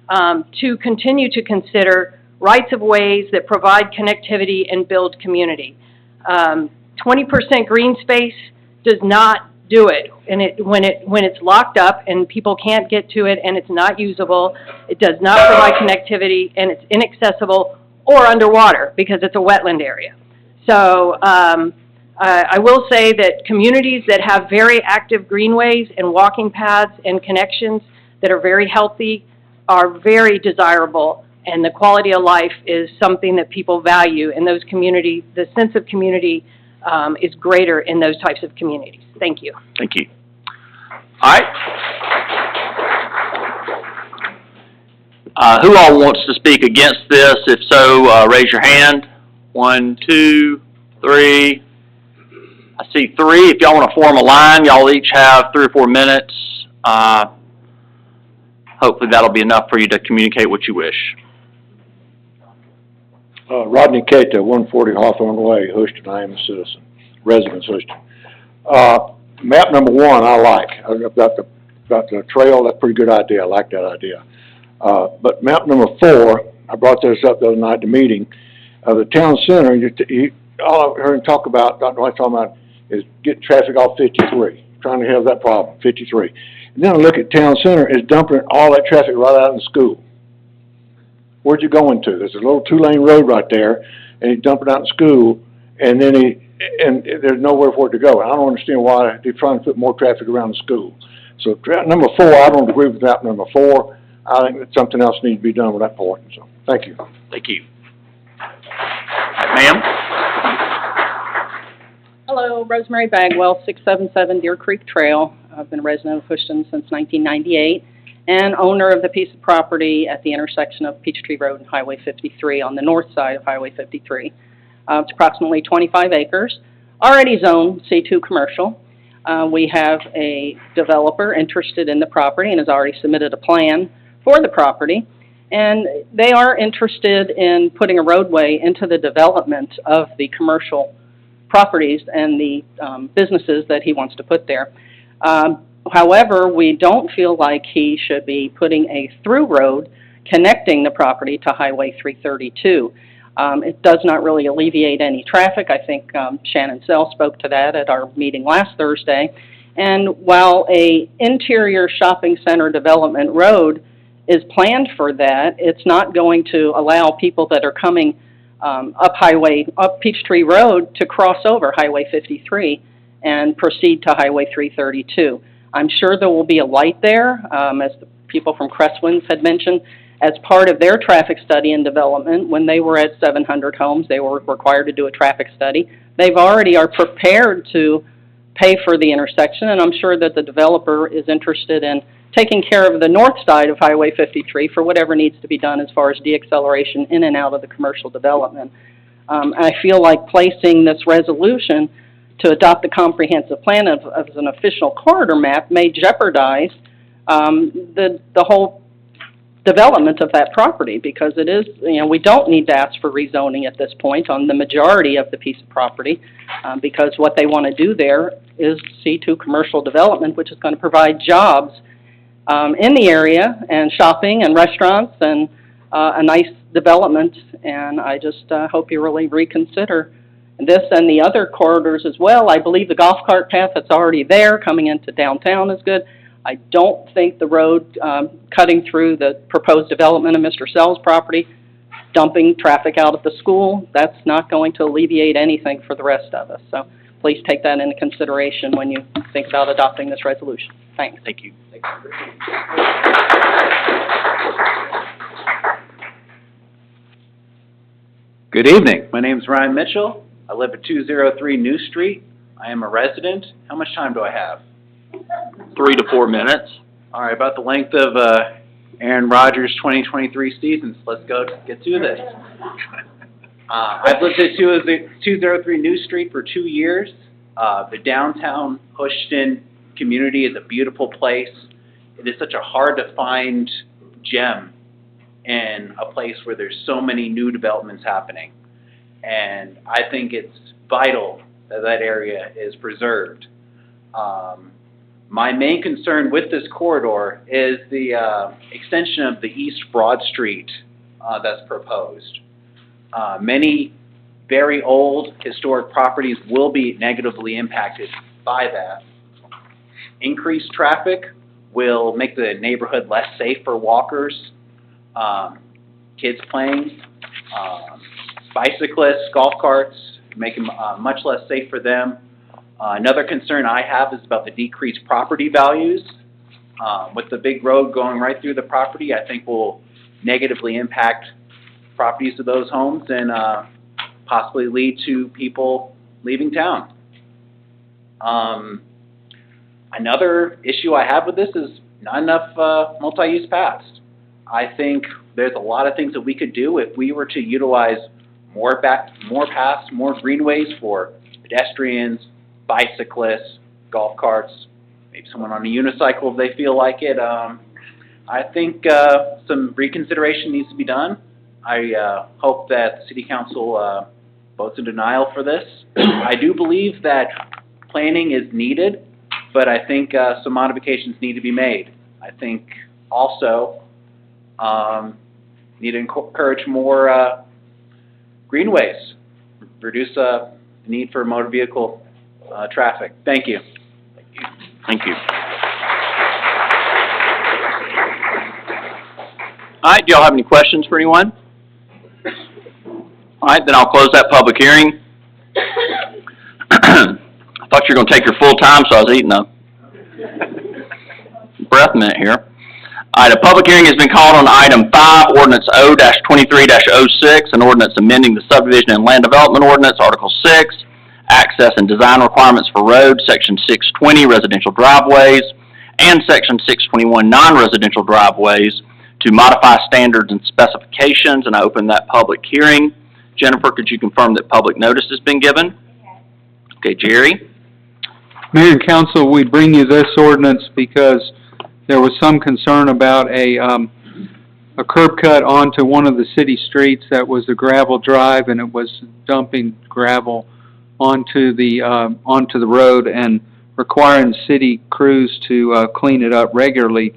to continue to consider rights-of-ways that provide connectivity and build community. 20% green space does not do it. And when it's locked up and people can't get to it and it's not usable, it does not provide connectivity and it's inaccessible or underwater because it's a wetland area. So I will say that communities that have very active greenways and walking paths and connections that are very healthy are very desirable, and the quality of life is something that people value. In those communities, the sense of community is greater in those types of communities. Thank you. Thank you. All right. Who all wants to speak against this? If so, raise your hand. 1, 2, 3. I see 3. If y'all want to form a line, y'all each have 3 or 4 minutes. Hopefully that'll be enough for you to communicate what you wish. Rodney Cato, 140 Hawthorne Way, Houston. I am a citizen, resident Houston. Map number 1, I like. About the trail, that's a pretty good idea. I like that idea. But map number 4, I brought this up the other night at the meeting. The town center, all I heard him talk about, Dr. White talking about, is getting traffic off 53, trying to have that problem, 53. And then I look at town center, is dumping all that traffic right out in the school. Where'd you going to? There's a little 2-lane road right there, and he's dumping out in school, and then there's nowhere for it to go. I don't understand why they're trying to put more traffic around the school. So number 4, I don't agree with that. Number 4, I think that something else needs to be done with that point. So, thank you. Thank you. Ma'am? Hello, Rosemary Bagwell, 677 Deer Creek Trail. I've been a resident of Houston since 1998 and owner of the piece of property at the intersection of Peachtree Road and Highway 53 on the north side of Highway 53. It's approximately 25 acres, already zoned C2 commercial. We have a developer interested in the property and has already submitted a plan for the property. And they are interested in putting a roadway into the development of the commercial properties and the businesses that he wants to put there. However, we don't feel like he should be putting a through road connecting the property to Highway 332. It does not really alleviate any traffic. I think Shannon Sell spoke to that at our meeting last Thursday. And while a interior shopping center development road is planned for that, it's not going to allow people that are coming up Peachtree Road to cross over Highway 53 and proceed to Highway 332. I'm sure there will be a light there, as the people from Crestwinds had mentioned. As part of their traffic study and development, when they were at 700 homes, they were required to do a traffic study. They've already are prepared to pay for the intersection, and I'm sure that the developer is interested in taking care of the north side of Highway 53 for whatever needs to be done as far as deacceleration in and out of the commercial development. I feel like placing this resolution to adopt the comprehensive plan as an official corridor map may jeopardize the whole development of that property, because it is, we don't need to ask for rezoning at this point on the majority of the piece of property, because what they want to do there is C2 commercial development, which is going to provide jobs in the area, and shopping and restaurants and a nice development. And I just hope you really reconsider this and the other corridors as well. I believe the golf cart path that's already there coming into downtown is good. I don't think the road cutting through the proposed development of Mr. Sell's property, dumping traffic out at the school, that's not going to alleviate anything for the rest of us. So please take that into consideration when you think about adopting this resolution. Thanks. Thank you. Good evening. My name is Ryan Mitchell. I live at 203 New Street. I am a resident. How much time do I have? 3 to 4 minutes. All right, about the length of Aaron Rodgers' 2023 seasons. Let's go get to this. I've lived at 203 New Street for 2 years. The downtown Houston community is a beautiful place. it is such a hard to find gem in a place where there's so many new developments happening. And I think it's vital that that area is preserved. My main concern with this corridor is the extension of the East Broad Street that's proposed. Many very old historic properties will be negatively impacted by that. Increased traffic will make the neighborhood less safe for walkers, kids playing, bicyclists, golf carts, make them much less safe for them. Another concern I have is about the decreased property values. With the big road going right through the property, I think will negatively impact properties of those homes and possibly lead to people leaving town. Another issue I have with this is not enough multi-use paths. I think there's a lot of things that we could do if we were to utilize more paths, more greenways for pedestrians, bicyclists, golf carts, maybe someone on a unicycle if they feel like it. I think some reconsideration needs to be done. I hope that the City Council votes in denial for this. I do believe that planning is needed, but I think some modifications need to be made. I think also need to encourage more greenways, reduce the need for motor vehicle traffic. Thank you. Thank you. All right, do y'all have any questions for anyone? All right, then I'll close that public hearing. I thought you were going to take your full time, so I was eating a breath mint here. All right, a public hearing has been called on item 5, ordinance O-23-06, an ordinance amending the subdivision and land development ordinance, Article 6, access and design requirements for roads, Section 620, residential driveways, and Section 621, non-residential driveways, to modify standards and specifications, and I open that public hearing. Jennifer, could you confirm that public notice has been given? Okay, Jerry? Mayor and Council, we bring you this ordinance because there was some concern about a curb cut onto one of the city streets that was a gravel drive, and it was dumping gravel onto the road and requiring city crews to clean it up regularly.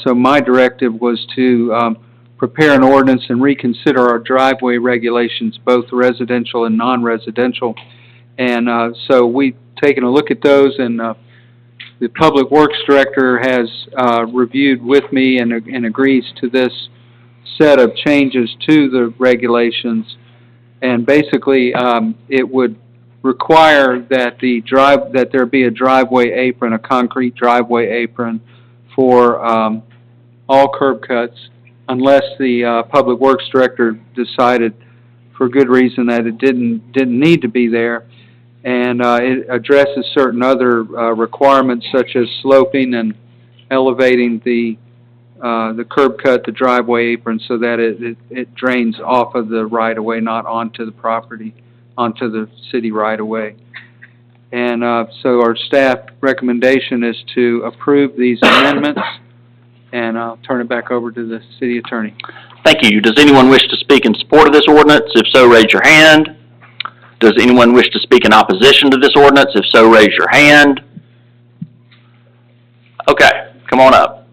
So my directive was to prepare an ordinance and reconsider our driveway regulations, both residential and non-residential. And so we've taken a look at those, and the Public Works Director has reviewed with me and agrees to this set of changes to the regulations. And basically, it would require that that there be a driveway apron, a concrete driveway apron for all curb cuts, unless the Public Works Director decided for good reason that it didn't need to be there. And it addresses certain other requirements such as sloping and elevating the curb cut, the driveway apron, so that it drains off of the right-of-way, not onto the property, onto the city right-of-way. And so our staff recommendation is to approve these amendments, and I'll turn it back over to the city attorney. Thank you. Does anyone wish to speak in support of this ordinance? If so, raise your hand. Does anyone wish to speak in opposition to this ordinance? If so, raise your hand. Okay, come on up.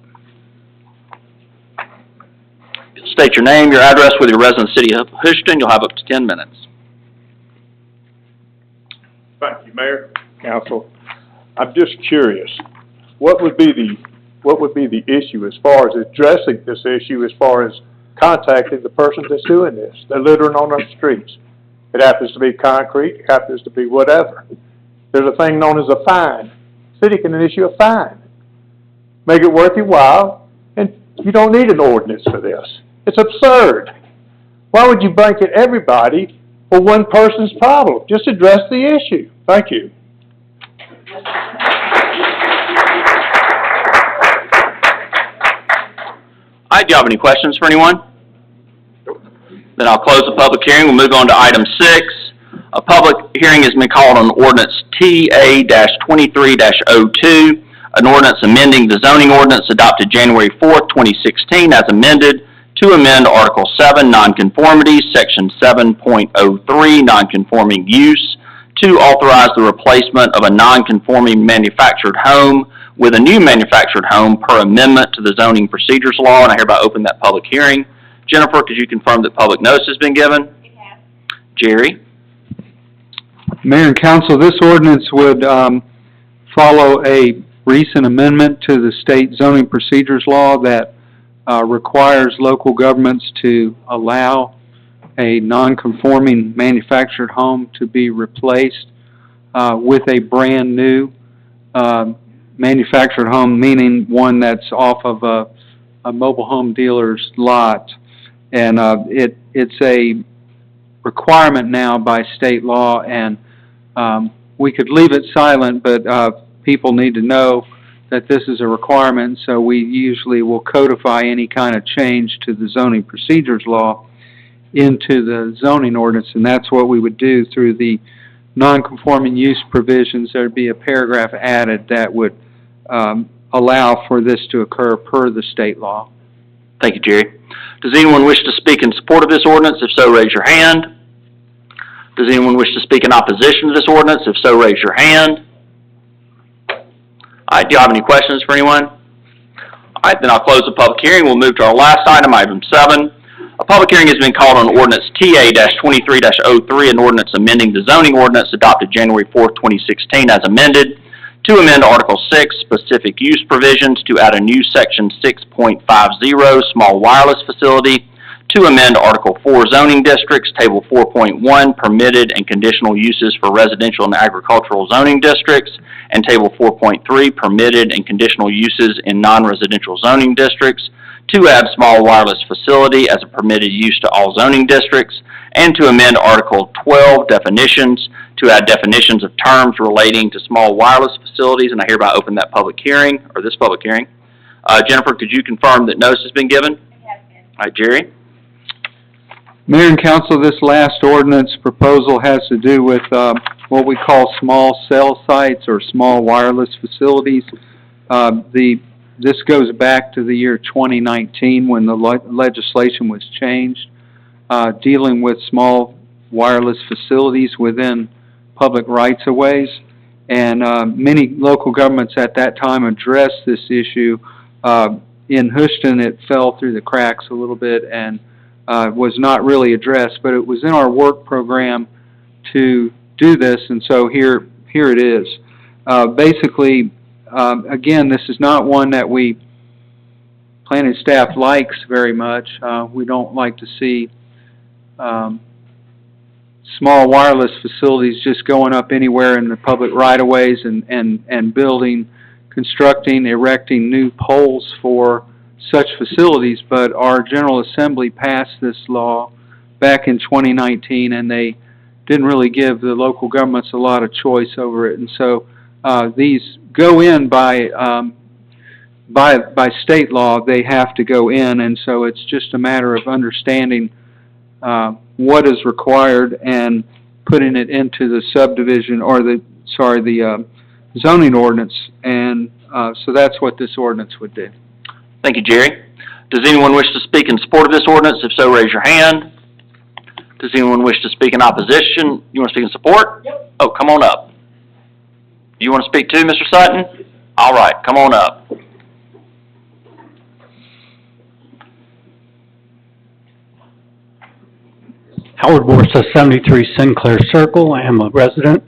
State your name, your address with your residence city of Houston. You'll have up to 10 minutes. Thank you, Mayor, Council. I'm just curious, what would be the issue as far as addressing this issue, as far as contacting the person that's doing this? They're littering on our streets. It happens to be concrete, it happens to be whatever. There's a thing known as a fine. City can issue a fine. Make it worth your while, and you don't need an ordinance for this. It's absurd. Why would you blanket everybody for one person's problem? Just address the issue. Thank you. All right, do you have any questions for anyone? Then I'll close the public hearing. We'll move on to item 6. A public hearing has been called on ordinance TA-23-02, an ordinance amending the zoning ordinance adopted January 4th, 2016 as amended to amend Article 7, Nonconformities, Section 7.03, Nonconforming Use, to authorize the replacement of a nonconforming manufactured home with a new manufactured home per amendment to the zoning procedures law, and I hereby open that public hearing. Jennifer, could you confirm that public notice has been given? It has. Jerry? Mayor and council, this ordinance would follow a recent amendment to the state zoning procedures law that requires local governments to allow a non-conforming manufactured home to be replaced with a brand new manufactured home, meaning one that's off of a mobile home dealer's lot. And it's a requirement now by state law, and we could leave it silent, but people need to know that this is a requirement, so we usually will codify any kind of change to the zoning procedures law into the zoning ordinance, and that's what we would do through the non-conforming use provisions. There'd be a paragraph added that would allow for this to occur per the state law. Thank you, Jerry. Does anyone wish to speak in support of this ordinance? If so, raise your hand. Does anyone wish to speak in opposition to this ordinance? If so, raise your hand. All right, do you have any questions for anyone? All right, then I'll close the public hearing. We'll move to our last item, item 7. A public hearing has been called on ordinance TA-23-03, an ordinance amending the zoning ordinance adopted January 4th, 2016 as amended to amend Article 6, specific use provisions, to add a new Section 6.50, small wireless facility, to amend Article 4, zoning districts, Table 4.1, permitted and conditional uses for residential and agricultural zoning districts, and Table 4.3, permitted and conditional uses in non-residential zoning districts, to add small wireless facility as a permitted use to all zoning districts, and to amend Article 12, definitions, to add definitions of terms relating to small wireless facilities, and I hereby open that public hearing, or this public hearing. Jennifer, could you confirm that notice has been given? It has been. All right, Jerry? Mayor and council, this last ordinance proposal has to do with what we call small cell sites or small wireless facilities. This goes back to the year 2019 when the legislation was changed, dealing with small wireless facilities within public rights-of-ways. And many local governments at that time addressed this issue. In Houston, it fell through the cracks a little bit and was not really addressed, but it was in our work program to do this, and so here it is. Basically, again, this is not one that we planning staff likes very much. We don't like to see small wireless facilities just going up anywhere in the public right-of-ways and building, constructing, erecting new poles for such facilities, but our General Assembly passed this law back in 2019, and they didn't really give the local governments a lot of choice over it, and so these go in by state law. They have to go in, and so it's just a matter of understanding what is required and putting it into the subdivision or the zoning ordinance, and so that's what this ordinance would do. Thank you, Jerry. Does anyone wish to speak in support of this ordinance? If so, raise your hand. Does anyone wish to speak in opposition? You want to speak in support? Yep. Oh, come on up. You want to speak too, Mr. Sutton? All right, come on up. Howard Borsa, 73 Sinclair Circle. I am a resident.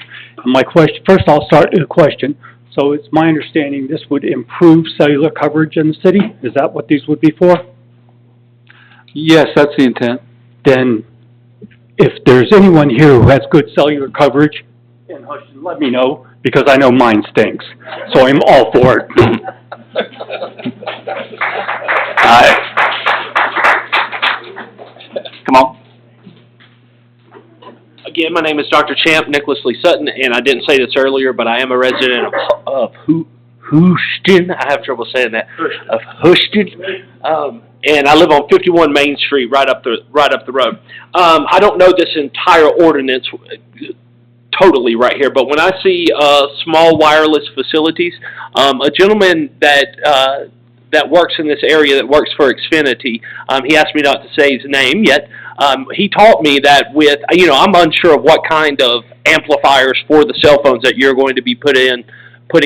My question, first I'll start with a question. So it's my understanding this would improve cellular coverage in the city? Is that what these would be for? Yes, that's the intent. Then, if there's anyone here who has good cellular coverage in Houston, let me know, because I know mine stinks. So I'm all for it. Come on. Again, my name is Dr. Champ, Nicholas Lee Sutton, and I didn't say this earlier, but I am a resident of Houston. I have trouble saying that. Of Houston, and I live on 51 Main Street, right up the road. I don't know this entire ordinance totally right here, but when I see, small wireless facilities, a gentleman that works in this area, that works for Xfinity, he asked me not to say his name yet. He taught me that with, I'm unsure of what kind of amplifiers for the cell phones that you're going to be putting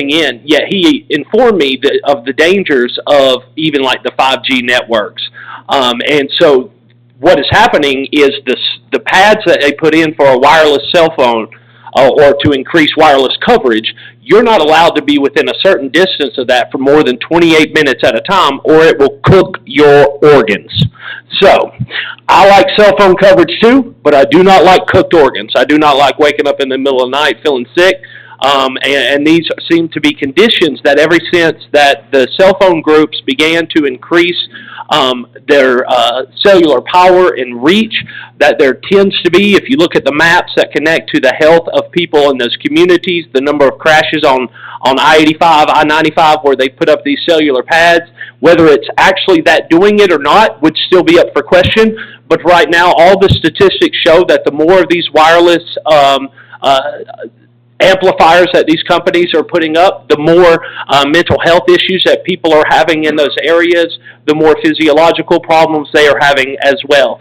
in, yet he informed me of the dangers of even like the 5G networks. And so what is happening is the pads that they put in for a wireless cell phone, or to increase wireless coverage, you're not allowed to be within a certain distance of that for more than 28 minutes at a time, or it will cook your organs. So, I like cell phone coverage too, but I do not like cooked organs. I do not like waking up in the middle of the night feeling sick. And these seem to be conditions that ever since that the cell phone groups began to increase their cellular power and reach, that there tends to be, if you look at the maps that connect to the health of people in those communities, the number of crashes on I-85, I-95 where they put up these cellular pads, whether it's actually that doing it or not would still be up for question. But right now, all the statistics show that the more of these wireless amplifiers that these companies are putting up, the more mental health issues that people are having in those areas, the more physiological problems they are having as well.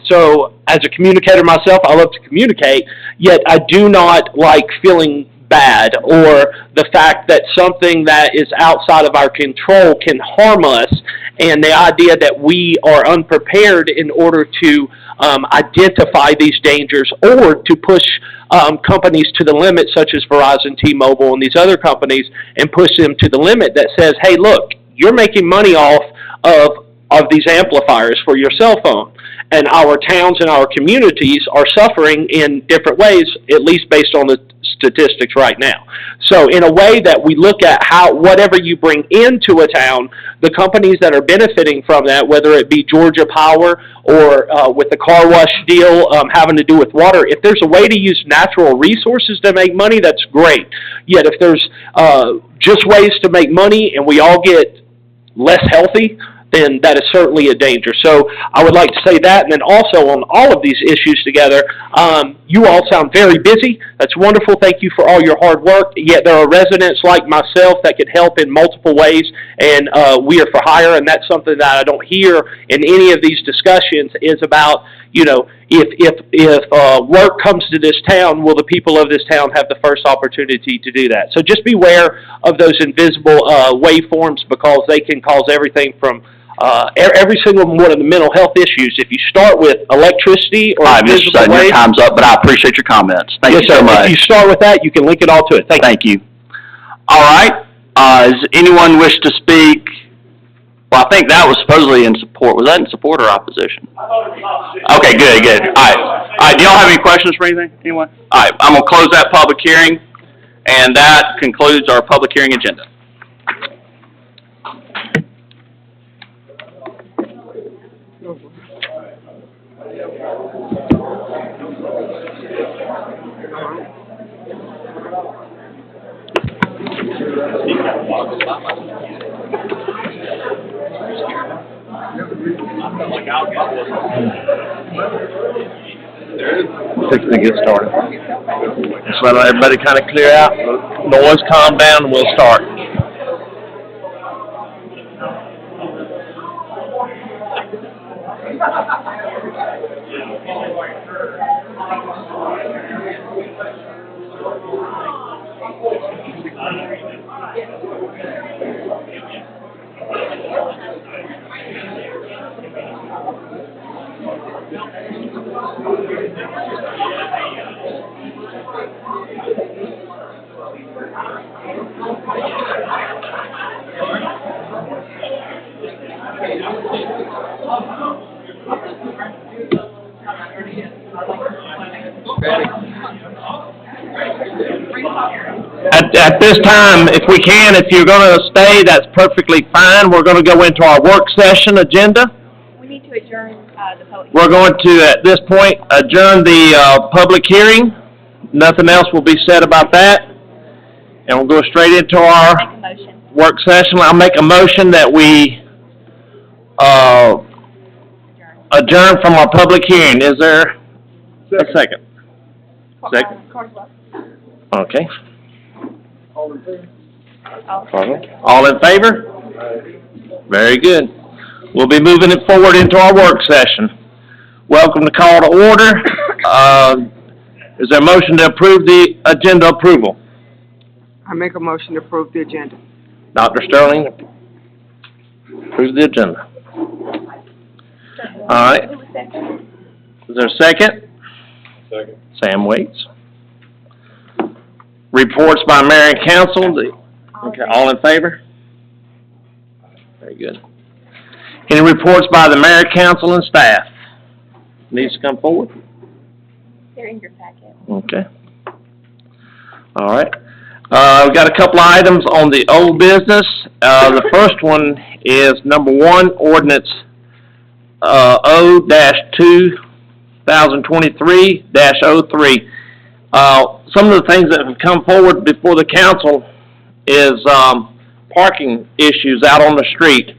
So as a communicator myself, I love to communicate, yet I do not like feeling bad or the fact that something that is outside of our control can harm us, and the idea that we are unprepared in order to identify these dangers or to push companies to the limit, such as Verizon, T-Mobile, and these other companies, and push them to the limit that says, hey, look, you're making money off of these amplifiers for your cell phone. And our towns and our communities are suffering in different ways, at least based on the statistics right now. So in a way that we look at how whatever you bring into a town, the companies that are benefiting from that, whether it be Georgia Power or with the car wash deal having to do with water, if there's a way to use natural resources to make money, that's great. Yet if there's just ways to make money and we all get less healthy, then that is certainly a danger. So I would like to say that, and then also on all of these issues together, you all sound very busy. That's wonderful. Thank you for all your hard work. Yet there are residents like myself that could help in multiple ways, and we are for hire, and that's something that I don't hear in any of these discussions is about, if work comes to this town, will the people of this town have the first opportunity to do that? So just beware of those invisible waveforms, because they can cause everything from every single one of the mental health issues. If you start with electricity or invisible Mr. Sutton, your waves, time's up, but I appreciate your comments. Thank you so much. If you start with that, you can link it all to it. Thank you. All right. Does anyone wish to speak? Well, I think that was supposedly in support. Was that in support or opposition? Okay, good. All right. Do y'all have any questions for anything? Anyone? All right. I'm going to close that public hearing, and that concludes our public hearing agenda. Fixing to get started. Just let everybody kind of clear out, noise calm down, and we'll start. At this time, if we can, if you're going to stay, that's perfectly fine. We're going to go into our work session agenda. We need to adjourn the public. We're going to, at this point, adjourn the public hearing. Nothing else will be said about that. And we'll go straight into our work session. I'll make a motion that we adjourn from our public hearing. Is there a second? Carswell. Okay. All in favor? All in favor? Very good. We'll be moving it forward into our work session. Welcome to call to order. Is there a motion to approve the agenda approval? I make a motion to approve the agenda. Dr. Sterling, approve the agenda. All right. Is there a second? Second. Sam waits. Reports by mayor and council. Okay, all in favor? Very good. Any reports by the mayor, council, and staff? Needs to come forward? They're in your packet. Okay. All right. We've got a couple of items on the old business. The first one is number 1, ordinance O-2023-03. Some of the things that have come forward before the council is parking issues out on the street.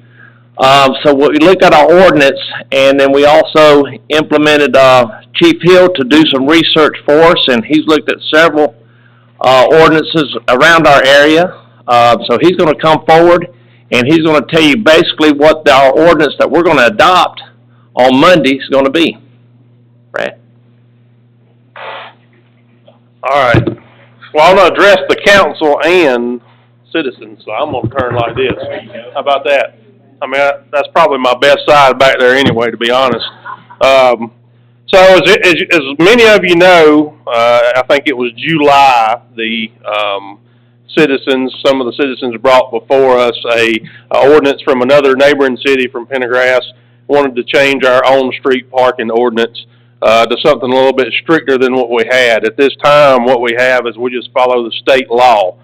So we looked at our ordinance, and then we also implemented Chief Hill to do some research for us, and he's looked at several ordinances around our area. So he's going to come forward, and he's going to tell you basically what our ordinance that we're going to adopt on Monday is going to be. Right? All right. Well, I'm going to address the council and citizens, so I'm going to turn like this. How about that? I mean, that's probably my best side back there anyway, to be honest. So as many of you know, I think it was July, the some of the citizens brought before us a ordinance from another neighboring city from Pendergrass, wanted to change our on-street parking ordinance to something a little bit stricter than what we had. At this time, what we have is we just follow the state law.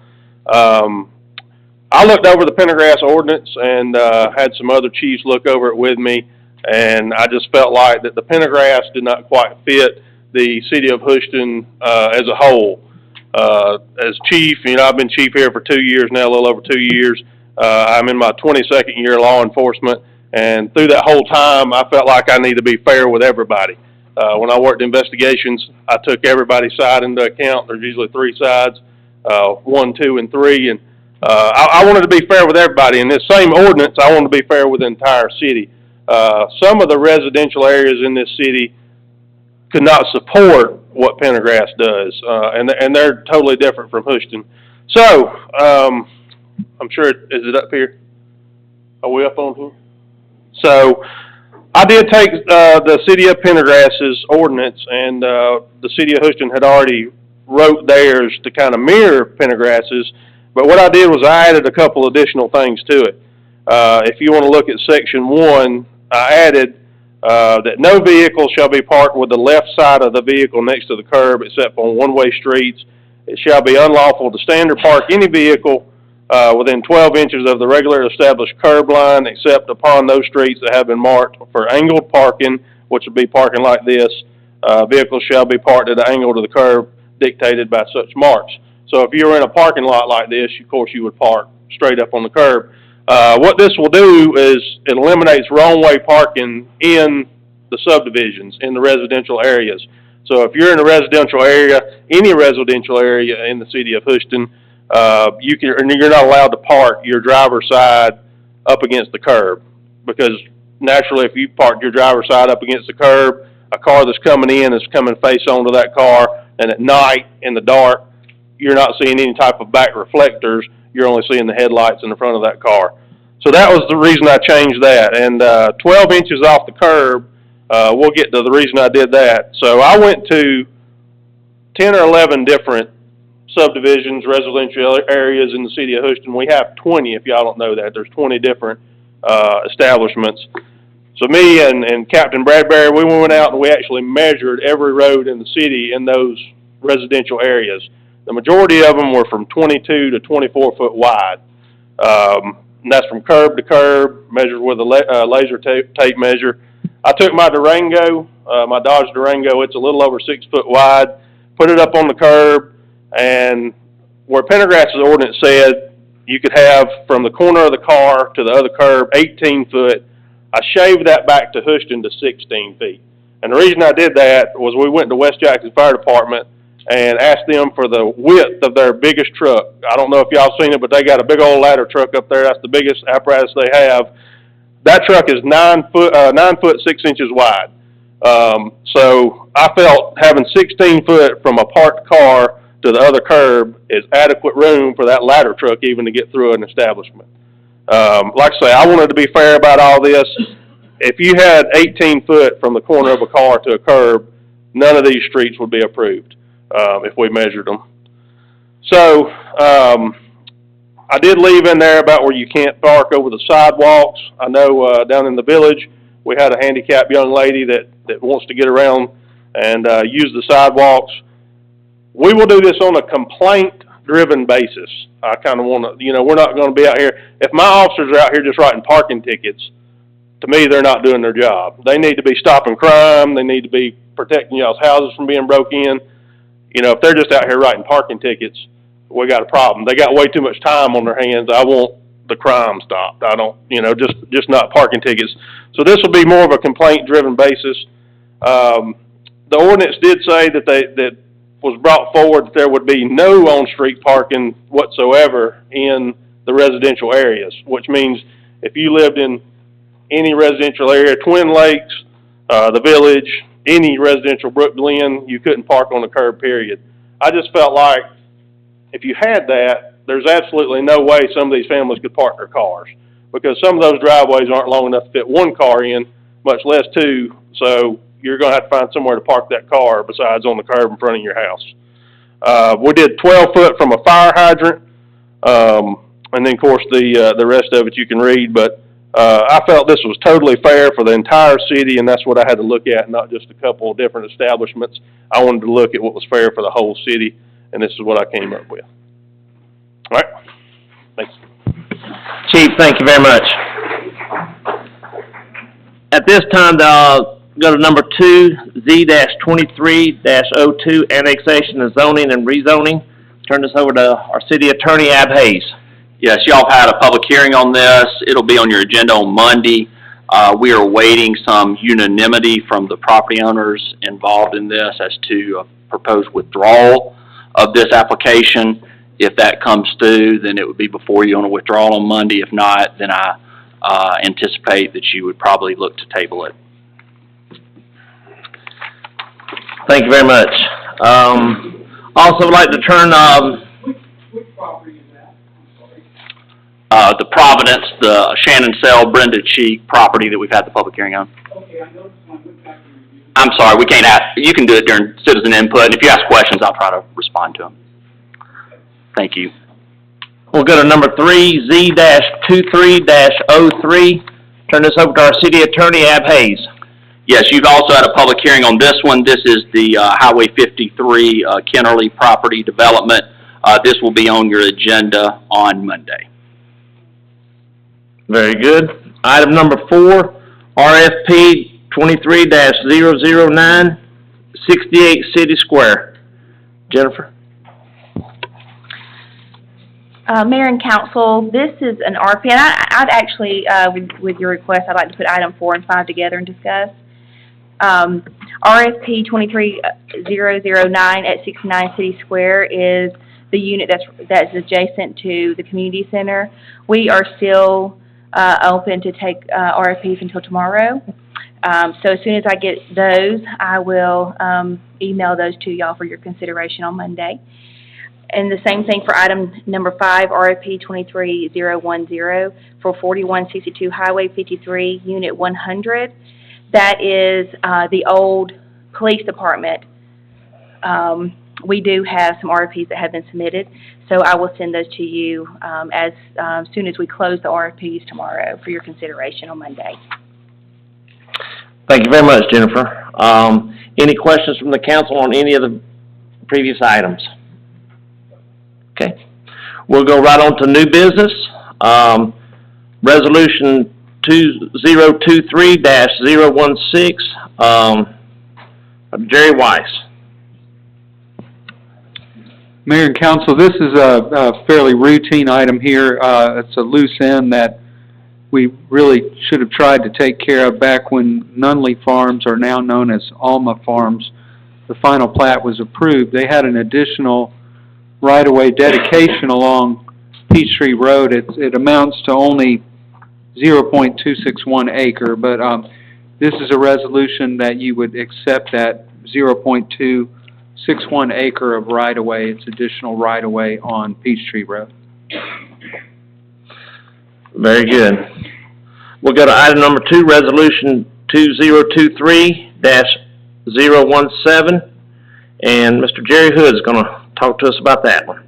I looked over the Pendergrass ordinance and had some other chiefs look over it with me, and I just felt like that the Pendergrass did not quite fit the city of Houston as a whole. As chief, I've been chief here for 2 years now, a little over 2 years. I'm in my 22nd year of law enforcement, and through that whole time, I felt like I need to be fair with everybody. When I worked investigations, I took everybody's side into account. There's usually 3 sides, 1, 2, and 3, and I wanted to be fair with everybody. In this same ordinance, I wanted to be fair with the entire city. Some of the residential areas in this city could not support what Pendergrass does, and they're totally different from Houston. So, I'm sure, is it up here? Are we up on here? So, I did take the city of Pendergrass's ordinance, and the city of Houston had already wrote theirs to kind of mirror Pendergrass's, but what I did was I added a couple additional things to it. If you want to look at section 1, I added that no vehicle shall be parked with the left side of the vehicle next to the curb except on one-way streets. It shall be unlawful to stand or park any vehicle within 12 inches of the regular established curb line except upon those streets that have been marked for angled parking, which would be parking like this. Vehicles shall be parked at an angle to the curb dictated by such marks. So if you were in a parking lot like this, of course you would park straight up on the curb. What this will do is it eliminates wrong-way parking in the subdivisions, in the residential areas. So if you're in a residential area, any residential area in the city of Houston, you're not allowed to park your driver's side up against the curb, because naturally if you park your driver's side up against the curb, a car that's coming in is coming face onto that car, and at night in the dark, you're not seeing any type of back reflectors. You're only seeing the headlights in the front of that car. So that was the reason I changed that. And 12 inches off the curb, we'll get to the reason I did that. So I went to 10 or 11 different subdivisions, residential areas in the city of Houston. We have 20, if y'all don't know that. There's 20 different establishments. So me and Captain Bradbury, we went out and we actually measured every road in the city in those residential areas. The majority of them were from 22 to 24 foot wide. And that's from curb to curb, measured with a laser tape measure. I took my Durango, my Dodge Durango, it's a little over 6 foot wide, put it up on the curb, and where Pendergrass's ordinance said you could have from the corner of the car to the other curb 18 foot, I shaved that back to Houston to 16 feet. And the reason I did that was we went to West Jackson Fire Department, and asked them for the width of their biggest truck. I don't know if y'all seen it, but they got a big old ladder truck up there. That's the biggest apparatus they have. That truck is 9 foot 6 inches wide. So I felt having 16 foot from a parked car to the other curb is adequate room for that ladder truck even to get through an establishment. Like I say, I wanted to be fair about all this. If you had 18 foot from the corner of a car to a curb, none of these streets would be approved, if we measured them. So, I did leave in there about where you can't park over the sidewalks. I know, down in the village, we had a handicapped young lady that wants to get around and, use the sidewalks. We will do this on a complaint-driven basis. I kind of want to, we're not going to be out here. If my officers are out here just writing parking tickets, to me, they're not doing their job. They need to be stopping crime. They need to be protecting y'all's houses from being broke in. If they're just out here writing parking tickets, we got a problem. They got way too much time on their hands. I want the crime stopped. I don't, just not parking tickets. So this will be more of a complaint-driven basis. The ordinance did say that was brought forward that there would be no on-street parking whatsoever in the residential areas, which means if you lived in any residential area, Twin Lakes, the village, any residential Brook Glen, you couldn't park on the curb, period. I just felt like if you had that, there's absolutely no way some of these families could park their cars, because some of those driveways aren't long enough to fit one car in, much less two, so you're going to have to find somewhere to park that car besides on the curb in front of your house. We did 12 foot from a fire hydrant, and then, of course, the rest of it you can read, but I felt this was totally fair for the entire city, and that's what I had to look at, not just a couple of different establishments. I wanted to look at what was fair for the whole city, and this is what I came up with. All right. Thanks. Chief, thank you very much. At this time, go to number 2, Z-23-02, annexation of zoning and rezoning. Turn this over to our city attorney, Ab Hayes. Yes, y'all have had a public hearing on this. It'll be on your agenda on Monday. We are awaiting some unanimity from the property owners involved in this as to a proposed withdrawal of this application. If that comes through, then it would be before you on a withdrawal on Monday. If not, then I anticipate that you would probably look to table it. Thank you very much. Also would like to turn, Which property is that? I'm sorry. The Providence, the Shannon Sell, Brenda Cheek property that we've had the public hearing on. Okay, I noticed when I went back to review. I'm sorry, we can't ask, you can do it during citizen input, and if you ask questions, I'll try to respond to them. Thank you. we'll go to number 3, Z-23-03. Turn this over to our city attorney, Ab Hayes. Yes, you've also had a public hearing on this one. This is the Highway 53 Kennerly property development. This will be on your agenda on Monday. Very good. Item number 4, RFP 23-009, 68 City Square. Jennifer? Mayor and council, this is an RFP, and I'd actually, with your request, I'd like to put item 4 and 5 together and discuss. RFP 23009 at 69 City Square is the unit that's adjacent to the community center. We are still open to take RFPs until tomorrow. So as soon as I get those, I will email those to y'all for your consideration on Monday. And the same thing for item number 5, RFP 23010 for 4162 Highway 53, Unit 100. That is the old police department. We do have some RFPs that have been submitted, so I will send those to you as soon as we close the RFPs tomorrow for your consideration on Monday. Thank you very much, Jennifer. Any questions from the council on any of the previous items? Okay. We'll go right on to new business. Resolution 2023-016, Jerry Weiss. Mayor and council, this is a fairly routine item here. It's a loose end that we really should have tried to take care of back when Nunley Farms, are now known as Alma Farms, the final plat was approved, they had an additional right-of-way dedication along Peachtree Road. It amounts to only 0.261 acre, but, this is a resolution that you would accept that 0.261 acre of right-of-way. It's additional right-of-way on Peachtree Road. Very good. We'll go to item number 2, resolution 2023-017, and Mr. Jerry Hood is gonna talk to us about that one.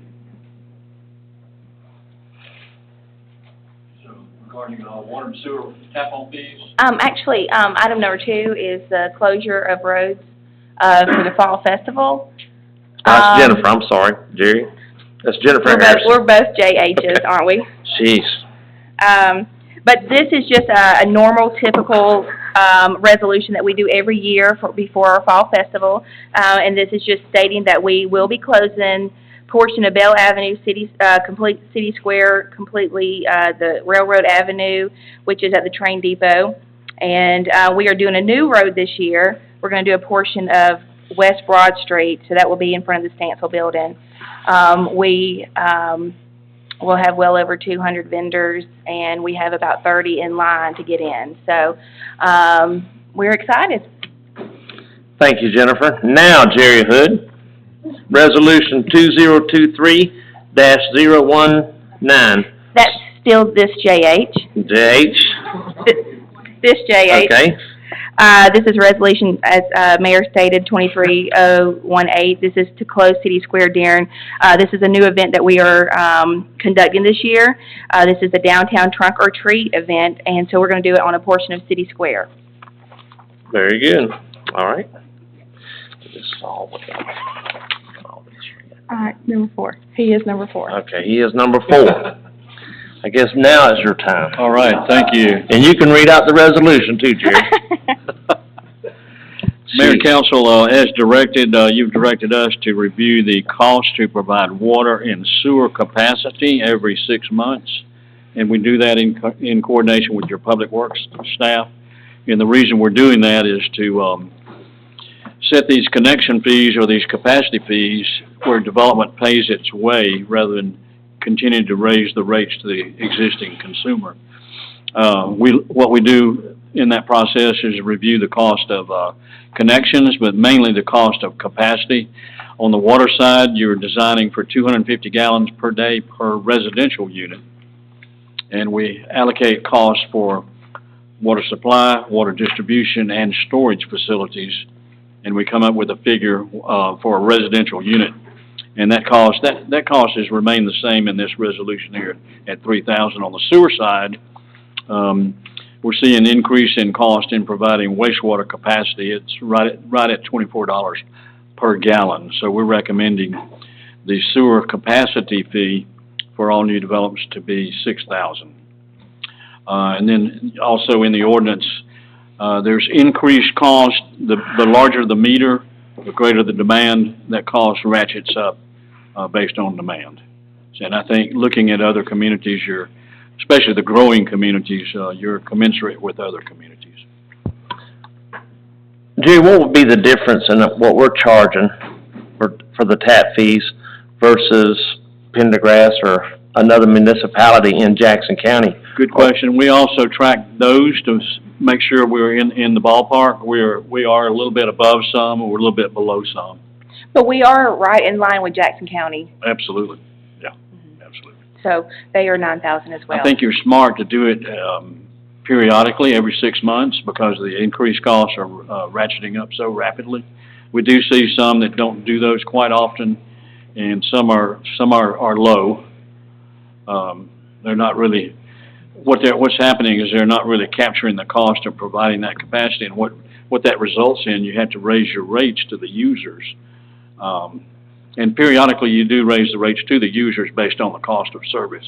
Regarding water and sewer tap-on fees? Actually, item number 2 is the closure of roads, for the fall festival. That's Jennifer, I'm sorry, Jerry. That's Jennifer Harrison. We're both JHs, aren't we? Jeez. But this is just a normal, typical, resolution that we do every year before our fall festival. And this is just stating that we will be closing portion of Bell Avenue, complete City Square, completely, the Railroad Avenue, which is at the train depot. And, we are doing a new road this year. We're gonna do a portion of West Broad Street, so that will be in front of the Stansel Building. We'll have well over 200 vendors, and we have about 30 in line to get in. So, we're excited. Thank you, Jennifer. Now, Jerry Hood, resolution 2023-019. That's still this JH. JH. This JH. Okay. This is resolution, as Mayor stated, 23018. This is to close City Square during, this is a new event that we are conducting this year. This is the Downtown Trunk or Treat event, and so we're going to do it on a portion of City Square. Very good. All right. Number 4. He is number 4. Okay, he is number 4. I guess now is your time. All right, thank you. And you can read out the resolution too, Jerry. Mayor and Council, as directed, you've directed us to review the cost to provide water and sewer capacity every 6 months. And we do that in coordination with your Public Works staff. And the reason we're doing that is to set these connection fees or these capacity fees where development pays its way rather than continue to raise the rates to the existing consumer. What we do in that process is review the cost of connections, but mainly the cost of capacity. On the water side, you're designing for 250 gallons per day per residential unit. And we allocate costs for water supply, water distribution, and storage facilities. And we come up with a figure for a residential unit. And that cost has remained the same in this resolution here at $3,000. On the sewer side, we're seeing an increase in cost in providing wastewater capacity. It's right at $24 per gallon. So we're recommending the sewer capacity fee for all new developments to be $6,000. And then also in the ordinance, there's increased cost. The larger the meter, the greater the demand, that cost ratchets up based on demand. And I think looking at other communities, especially the growing communities, you're commensurate with other communities. Jerry, what would be the difference in what we're charging for the tap fees versus Pendergrass or another municipality in Jackson County? Good question. We also track those to make sure we're in the ballpark. We are a little bit above some, or we're a little bit below some. But we are right in line with Jackson County. Absolutely. Yeah, absolutely. So they are 9,000 as well. I think you're smart to do it periodically, every 6 months, because the increased costs are ratcheting up so rapidly. We do see some that don't do those quite often, and some are low. They're not really. What's happening is they're not really capturing the cost of providing that capacity, and what that results in, you have to raise your rates to the users. And periodically you do raise the rates to the users based on the cost of service.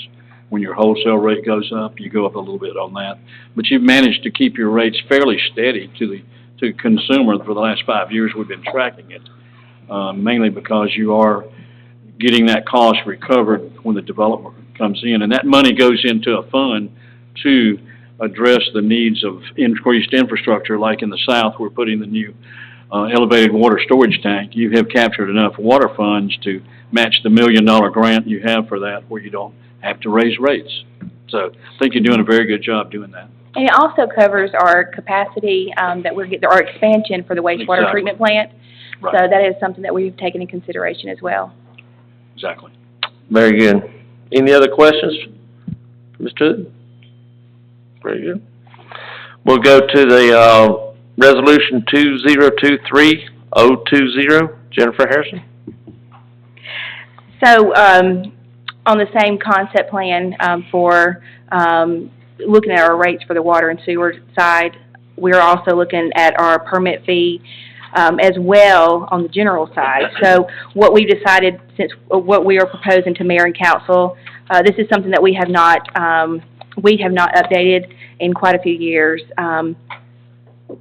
When your wholesale rate goes up, you go up a little bit on that. But you've managed to keep your rates fairly steady to the consumer for the last 5 years. We've been tracking it, mainly because you are getting that cost recovered when the developer comes in. And that money goes into a fund to address the needs of increased infrastructure, like in the south, we're putting the new elevated water storage tank, you have captured enough water funds to match the $1 million grant you have for that, where you don't have to raise rates. So I think you're doing a very good job doing that. And it also covers our capacity, that we're getting, our expansion for the wastewater Exactly. treatment plant. Right. So that is something that we've taken into consideration as well. Exactly. Very good. Any other questions, Mr. Hood? Very good. We'll go to the, resolution 2023-020. Jennifer Harrison? So, on the same concept plan, for, looking at our rates for the water and sewer side, we're also looking at our permit fee, as well on the general side. So what we decided, since what we are proposing to mayor and council, this is something that we have not updated in quite a few years.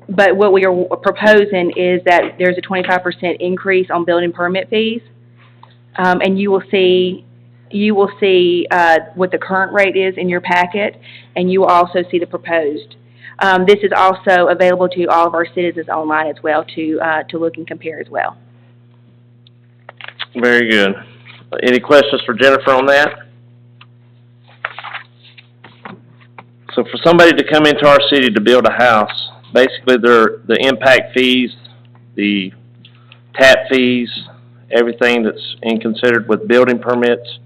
But what we are proposing is that there's a 25% increase on building permit fees. And you will see what the current rate is in your packet, and you will also see the proposed. This is also available to all of our citizens online as well to look and compare as well. Very good. Any questions for Jennifer on that? So for somebody to come into our city to build a house, basically the impact fees, the tap fees, everything that's considered with building permits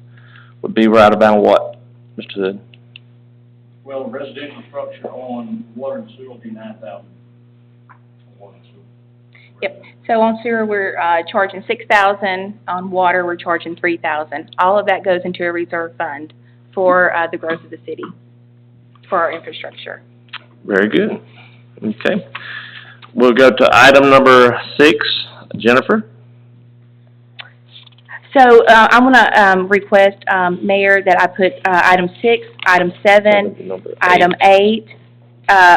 would be right about what, Mr. Hood? Well, residential structure on water and sewer will be $9,000. Yep. So on sewer, we're charging $6,000. On water, we're charging $3,000. All of that goes into a reserve fund for the growth of the city, for our infrastructure. Very good. Okay. We'll go to item number 6. Jennifer? So I want to request, Mayor, that I put item 6, item 7, item 8,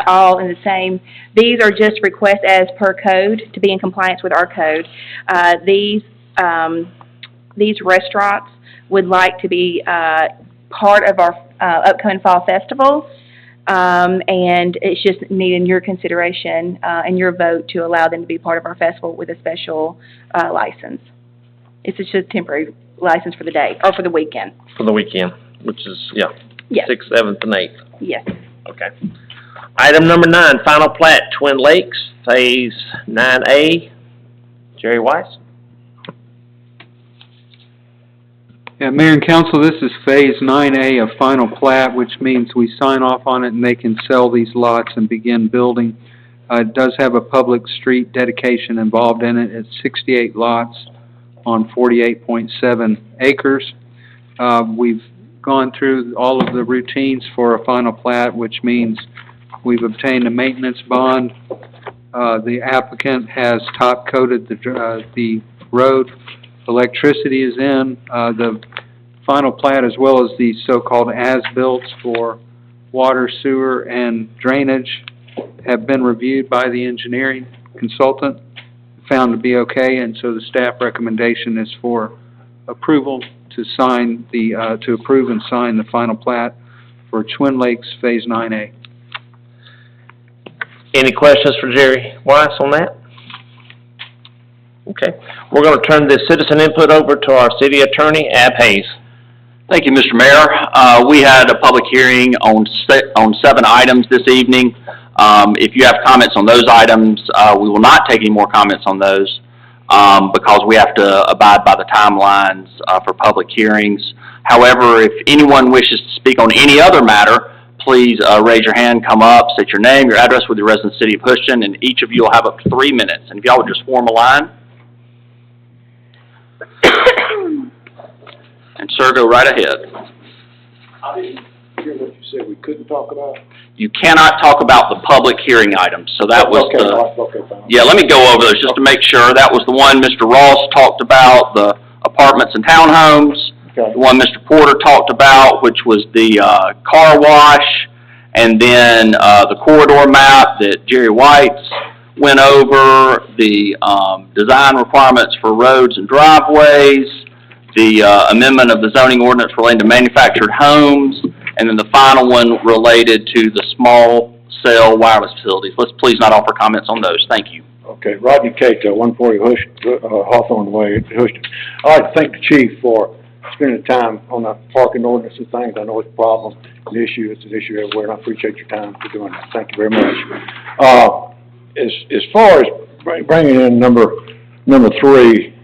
all in the same. These are just requests as per code to be in compliance with our code. These restaurants would like to be part of our upcoming fall festival, and it's just needing your consideration and your vote to allow them to be part of our festival with a special license. It's just a temporary license for the day, or for the weekend. For the weekend, which is, yeah, Yes. 6th, 7th, and 8th. Yes. Okay. Item number 9, final plat, Twin Lakes, Phase 9A. Jerry Weiss? Yeah, Mayor and Council, this is Phase 9A of final plat, which means we sign off on it and they can sell these lots and begin building. It does have a public street dedication involved in it. It's 68 lots on 48.7 acres. We've gone through all of the routines for a final plat, which means we've obtained a maintenance bond. The applicant has top coated the road. Electricity is in. The final plat, as well as the so-called as-built for water, sewer, and drainage, have been reviewed by the engineering consultant, found to be okay, and so the staff recommendation is for approval to sign the, to approve and sign the final plat for Twin Lakes Phase 9A. Any questions for Jerry Weiss on that? Okay. We're going to turn this citizen input over to our city attorney, Ab Hayes. Thank you, Mr. Mayor. We had a public hearing on 7 items this evening. If you have comments on those items, we will not take any more comments on those because we have to abide by the timelines for public hearings. However, if anyone wishes to speak on any other matter, please raise your hand, come up, state your name, your address with the resident city of Houston, and each of you will have up to 3 minutes. And if y'all would just form a line. And sir, go right ahead. I didn't hear what you said we couldn't talk about. You cannot talk about the public hearing items, so that was Okay, the... okay, fine. Yeah, let me go over those just to make sure. That was the one Mr. Ross talked about, the apartments and townhomes. Okay. The one Mr. Porter talked about, which was the car wash, and then the corridor map that Jerry White's went over, the design requirements for roads and driveways, the amendment of the zoning ordinance relating to manufactured homes, and then the final one related to the small cell wireless facilities. Let's please not offer comments on those. Thank you. Okay, Rodney Cato, 140 Hawthorne Way, Houston. I'd like to thank the chief for spending time on the parking ordinance and things. I know it's a problem, an issue, it's an issue everywhere, and I appreciate your time for doing that. Thank you very much. As far as bringing in number 3,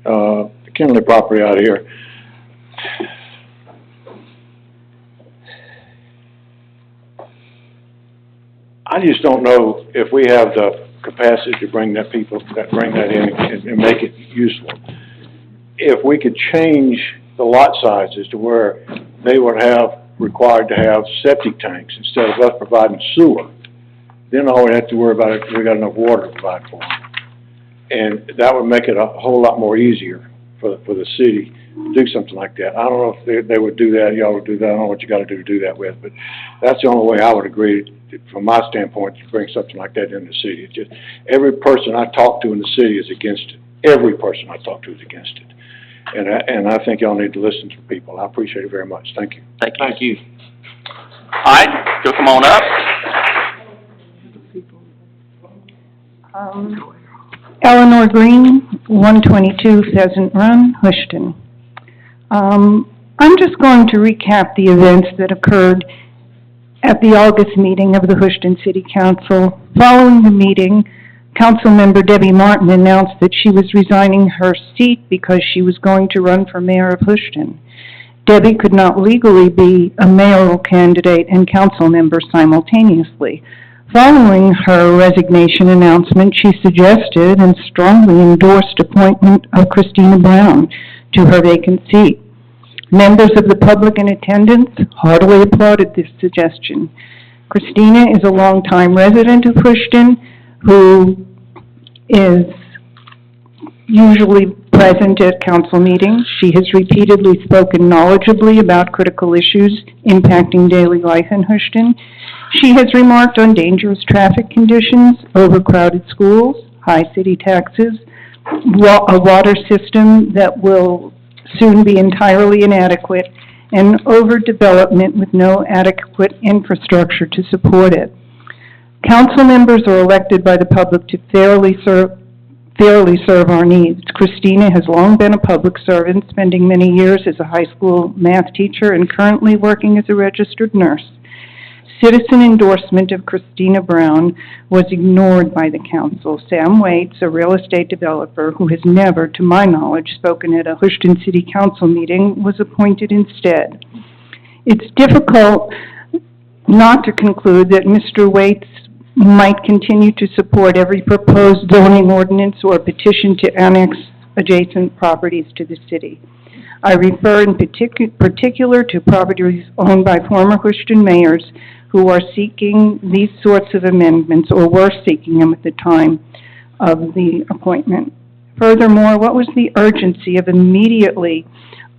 the Kenley property out here, I just don't know if we have the capacity to bring that in and make it useful. If we could change the lot sizes to where they would have required to have septic tanks instead of us providing sewer, then all we have to worry about is we got enough water to provide for them. And that would make it a whole lot more easier for the city to do something like that. I don't know if they would do that, y'all would do that, I don't know what you gotta do to do that with, but that's the only way I would agree, from my standpoint, to bring something like that in the city. It's just, every person I talk to in the city is against it. Every person I talk to is against it. And I think y'all need to listen to people. I appreciate it very much. Thank you. Thank you. Thank you. All right, you'll come on up. Eleanor Green, 122 Pheasant Run, Houston. I'm just going to recap the events that occurred at the August meeting of the Houston City Council. Following the meeting, Councilmember Debbie Martin announced that she was resigning her seat because she was going to run for mayor of Houston. Debbie could not legally be a mayoral candidate and council member simultaneously. Following her resignation announcement, she suggested and strongly endorsed appointment of Christina Brown to her vacant seat. Members of the public in attendance heartily applauded this suggestion. Christina is a longtime resident of Houston who is usually present at council meetings. She has repeatedly spoken knowledgeably about critical issues impacting daily life in Houston. She has remarked on dangerous traffic conditions, overcrowded schools, high city taxes, a water system that will soon be entirely inadequate, and overdevelopment with no adequate infrastructure to support it. Council members are elected by the public to fairly serve our needs. Christina has long been a public servant, spending many years as a high school math teacher and currently working as a registered nurse. Citizen endorsement of Christina Brown was ignored by the council. Sam Waits, a real estate developer who has never, to my knowledge, spoken at a Houston City Council meeting, was appointed instead. It's difficult not to conclude that Mr. Waits might continue to support every proposed zoning ordinance or petition to annex adjacent properties to the city. I refer in particular to properties owned by former Houston mayors who are seeking these sorts of amendments, or were seeking them at the time of the appointment. Furthermore, what was the urgency of immediately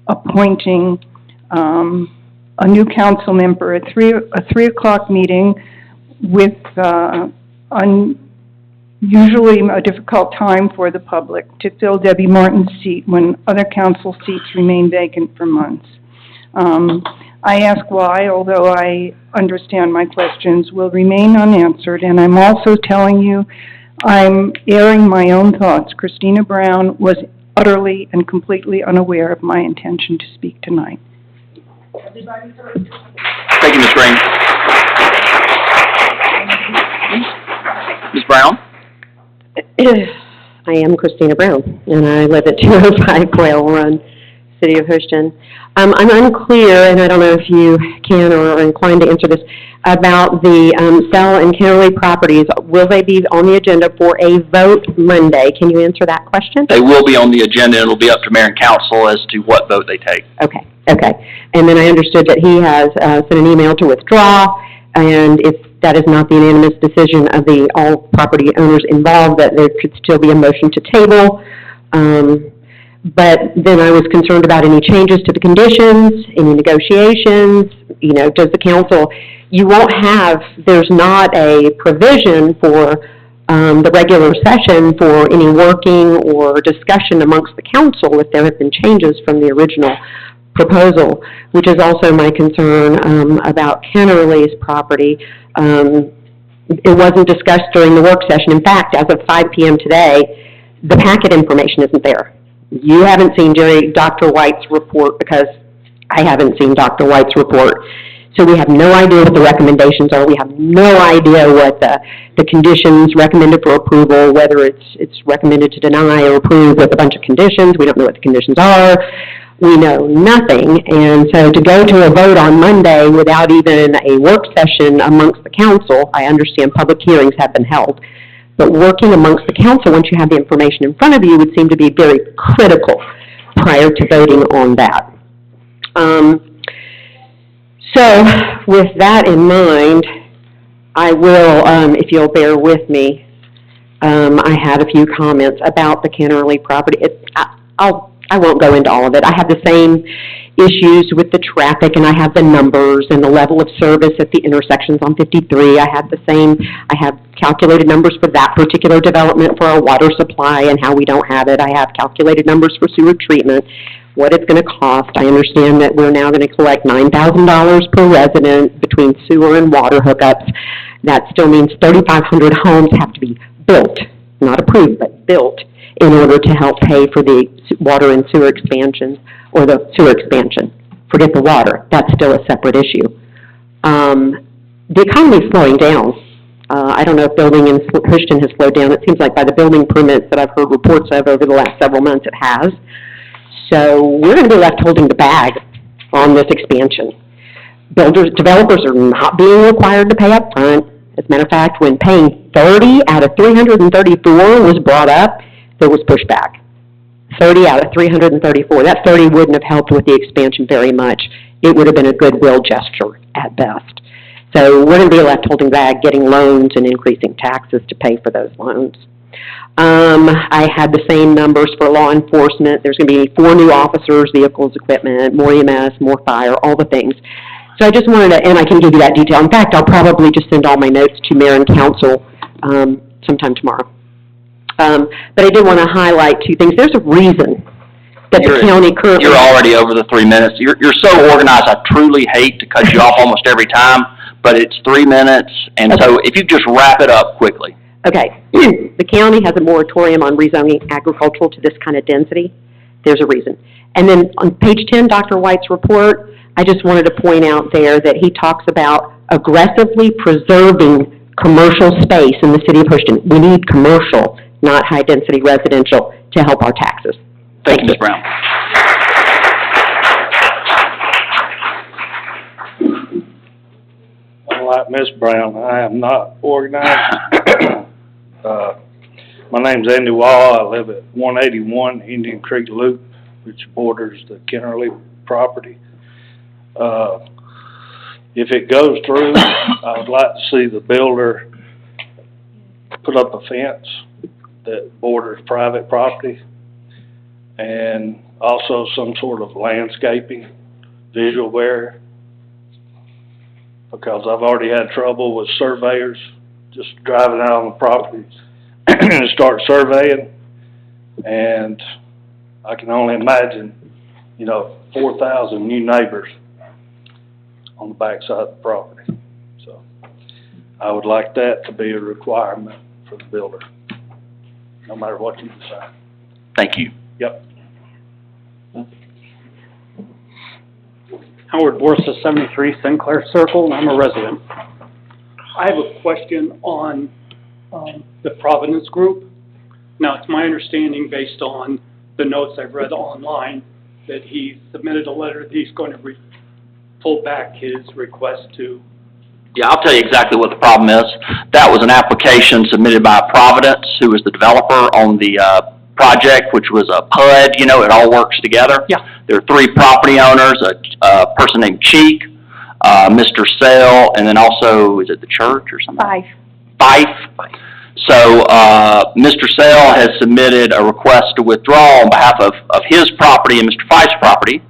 appointing a new council member at a 3 o'clock meeting with usually a difficult time for the public to fill Debbie Martin's seat when other council seats remain vacant for months? I ask why, although I understand my questions will remain unanswered, and I'm also telling you I'm airing my own thoughts. Christina Brown was utterly and completely unaware of my intention to speak tonight. Thank you, Ms. Green. Ms. Brown? I am Christina Brown, and I live at 205 Quail Run, City of Houston. I'm unclear, and I don't know if you can or are inclined to answer this, about the Sell and Kennerly properties. Will they be on the agenda for a vote Monday? Can you answer that question? They will be on the agenda, and it'll be up to mayor and council as to what vote they take. Okay. And then I understood that he has sent an email to withdraw, and if that is not the unanimous decision of all property owners involved, that there could still be a motion to table. But then I was concerned about any changes to the conditions, any negotiations, does the council, there's not a provision for the regular session for any working or discussion amongst the council if there have been changes from the original proposal, which is also my concern about Kennerly's property. It wasn't discussed during the work session. In fact, as of 5 PM today, the packet information isn't there. You haven't seen Dr. White's report because I haven't seen Dr. White's report. So we have no idea what the recommendations are. We have no idea what the conditions recommended for approval, whether it's recommended to deny or approve with a bunch of conditions. We don't know what the conditions are. We know nothing. And so to go to a vote on Monday without even a work session amongst the council, I understand public hearings have been held, but working amongst the council once you have the information in front of you would seem to be very critical prior to voting on that. So with that in mind, I will, if you'll bear with me, I had a few comments about the Kennerly property. I won't go into all of it. I have the same issues with the traffic, and I have the numbers and the level of service at the intersections on 53. I have calculated numbers for that particular development for our water supply and how we don't have it. I have calculated numbers for sewer treatment, what it's going to cost. I understand that we're now going to collect $9,000 per resident between sewer and water hookups. That still means 3,500 homes have to be built, not approved, but built, in order to help pay for the water and sewer expansions, or the sewer expansion. Forget the water. That's still a separate issue. The economy is slowing down. I don't know if building in Houston has slowed down. It seems like by the building permits that I've heard reports of over the last several months, it has. So we're going to be left holding the bag on this expansion. Developers are not being required to pay up front. As a matter of fact, when paying 30 out of 334 was brought up, there was pushback. 30 out of 334. That 30 wouldn't have helped with the expansion very much. It would have been a goodwill gesture at best. So we're going to be left holding the bag, getting loans and increasing taxes to pay for those loans. I had the same numbers for law enforcement. There's going to be 4 new officers, vehicles, equipment, more EMS, more fire, all the things. So I just wanted to, and I can give you that detail. In fact, I'll probably just send all my notes to mayor and council sometime tomorrow. But I did want to highlight 2 things. There's a reason that the county currently... You're already over the 3 minutes. You're so organized, I truly hate to cut you off almost every time, but it's 3 minutes, and so if you just wrap it up quickly. Okay. The county has a moratorium on rezoning agricultural to this kind of density. There's a reason. And then on page 10, Dr. White's report, I just wanted to point out there that he talks about aggressively preserving commercial space in the city of Houston. We need commercial, not high-density residential, to help our taxes. Thank you, Ms. Brown. Unlike Ms. Brown, I am not organized. My name's Andy Wall. I live at 181 Indian Creek Loop, which borders the Kennerly property. If it goes through, I would like to see the builder put up a fence that borders private property, and also some sort of landscaping, visual barrier, because I've already had trouble with surveyors just driving out on the property and start surveying, and I can only imagine, 4,000 new neighbors on the backside of the property. So I would like that to be a requirement for the builder, no matter what you decide. Thank you. Yep. Howard Borsa, 73 Sinclair Circle, and I'm a resident. I have a question on the Providence Group. Now, it's my understanding, based on the notes I've read online, that he submitted a letter that he's going to pull back his request to... Yeah, I'll tell you exactly what the problem is. That was an application submitted by Providence, who was the developer on the project, which was a PUD, it all works together. Yeah. There are 3 property owners, a person named Cheek, Mr. Sell, and then also, is it the church or something? Fife. So, Mr. Sell has submitted a request to withdraw on behalf of his property and Mr. Fife's property.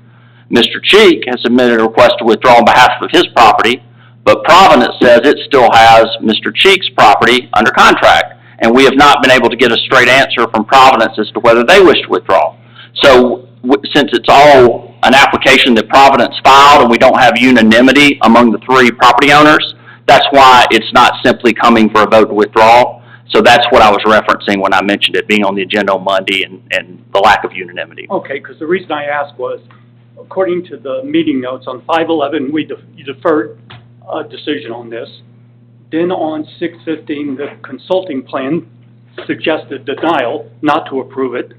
Mr. Cheek has submitted a request to withdraw on behalf of his property, but Providence says it still has Mr. Cheek's property under contract. And we have not been able to get a straight answer from Providence as to whether they wish to withdraw. So, since it's all an application that Providence filed and we don't have unanimity among the 3 property owners, That's why it's not simply coming for a vote to withdraw. So that's what I was referencing when I mentioned it being on the agenda on Monday and the lack of unanimity. Okay, because the reason I asked was, according to the meeting notes, on 5/11, you deferred a decision on this. Then on 6/15, the consulting plan suggested denial, not to approve it.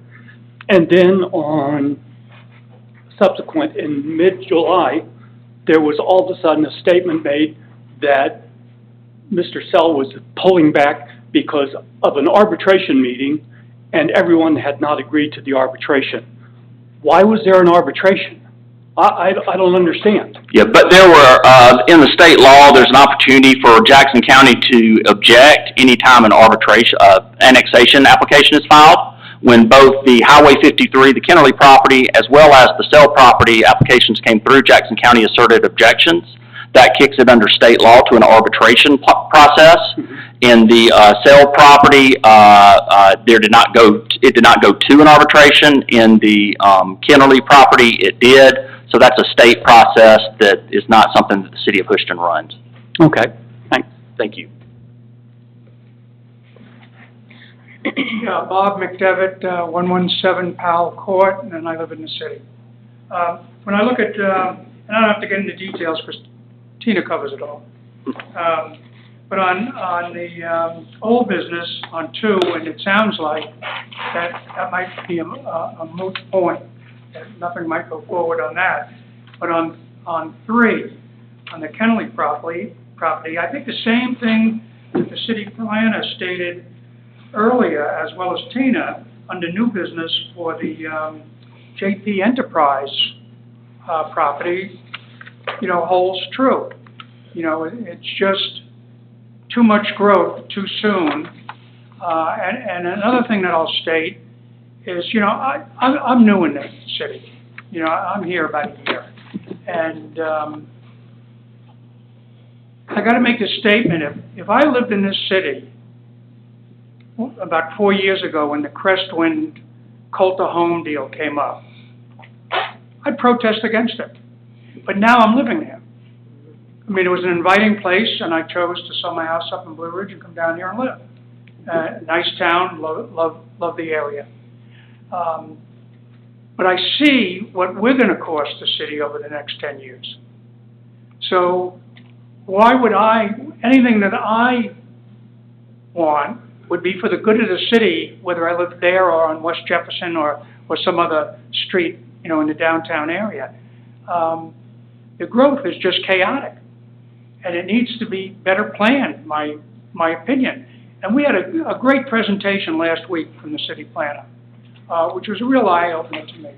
And then on subsequent, in mid-July, there was all of a sudden a statement made that Mr. Sell was pulling back because of an arbitration meeting, and everyone had not agreed to the arbitration. Why was there an arbitration? I don't understand. Yeah, but there were, in the state law, there's an opportunity for Jackson County to object anytime an arbitration, annexation application is filed. When both the Highway 53, the Kennerly property, as well as the Sell property applications came through, Jackson County asserted objections. That kicks it under state law to an arbitration process. In the Sell property, it did not go to an arbitration. In the Kennerly property, it did. So that's a state process that is not something that the city of Houston runs. Okay, thanks. Thank you. Yeah, Bob McDevitt, 117 Powell Court, and I live in the city. When I look at, and I don't have to get into details because Tina covers it all. But on the old business, on 2, and it sounds like that might be a moot point, that nothing might go forward on that. But on 3, on the Kennerly property, I think the same thing that the city planner stated earlier, as well as Tina, under new business for the JP Enterprise property, holds true. It's just too much growth too soon. And another thing that I'll state is, I'm new in this city. I'm here about a year. And I got to make this statement. If I lived in this city about 4 years ago when the Crestwind Colter Home deal came up, I'd protest against it. But now I'm living there. I mean, it was an inviting place, and I chose to sell my house up in Blue Ridge and come down here and live. Nice town, love the area. But I see what we're going to cost the city over the next 10 years. So why would anything that I want would be for the good of the city, whether I live there or on West Jefferson or some other street, in the downtown area. The growth is just chaotic, and it needs to be better planned, my opinion. And we had a great presentation last week from the city planner, which was a real eye-opener to me.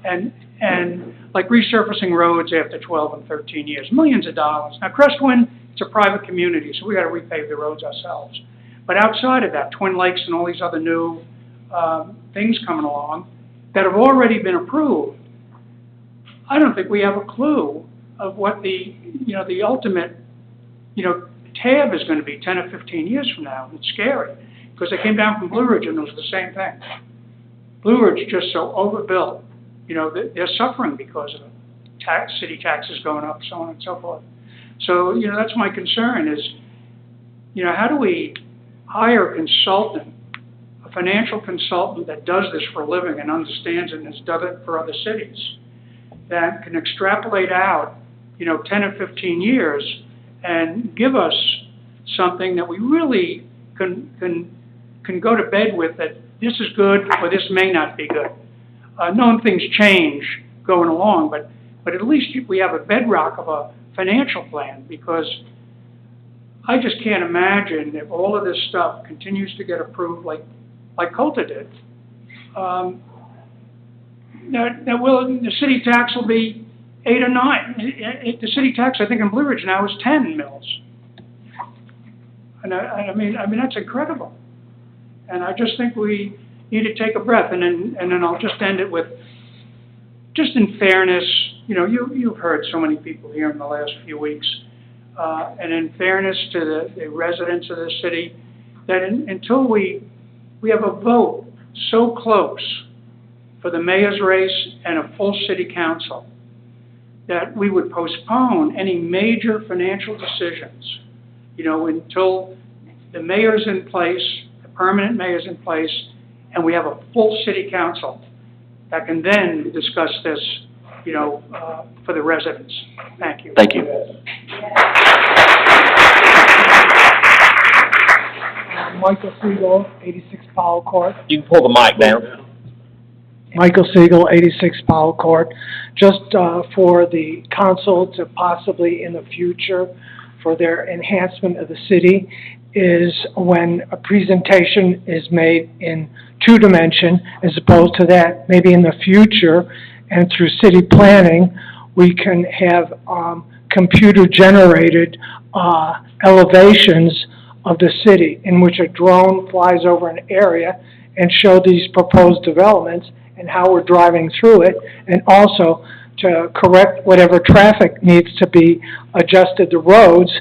And like resurfacing roads after 12 and 13 years, millions of dollars. Now, Crestwind, it's a private community, so we got to repave the roads ourselves. But outside of that, Twin Lakes and all these other new things coming along that have already been approved, I don't think we have a clue of what the ultimate, tab is going to be 10 or 15 years from now. It's scary, because I came down from Blue Ridge and it was the same thing. Blue Ridge is just so overbuilt. They're suffering because of it. City taxes going up, so on and so forth. So, that's my concern is, how do we hire a consultant, a financial consultant that does this for a living and understands it and has done it for other cities, that can extrapolate out, 10 or 15 years and give us something that we really can go to bed with, that this is good or this may not be good. Knowing things change going along, but at least we have a bedrock of a financial plan, because I just can't imagine if all of this stuff continues to get approved like Colter did. The city tax will be 8 or 9. The city tax, I think, in Blue Ridge now is 10 mills. And I mean that's incredible. And I just think we need to take a breath. And then I'll just end it with, just in fairness, you've heard so many people here in the last few weeks, and in fairness to the residents of the city, that until we have a vote so close for the mayor's race and a full city council, that we would postpone any major financial decisions you know, until the mayor's in place, the permanent mayor's in place, and we have a full city council that can then discuss this, you know, for the residents. Thank you. Thank you. Michael Siegel, 86 Powell Court. You can pull the mic down. Michael Siegel, 86 Powell Court. Just for the council to possibly in the future, for their enhancement of the city, is when a presentation is made in two-dimension, as opposed to that, maybe in the future, and through city planning, we can have computer-generated elevations of the city, in which a drone flies over an area and show these proposed developments and how we're driving through it, and also to correct whatever traffic needs to be adjusted to roads.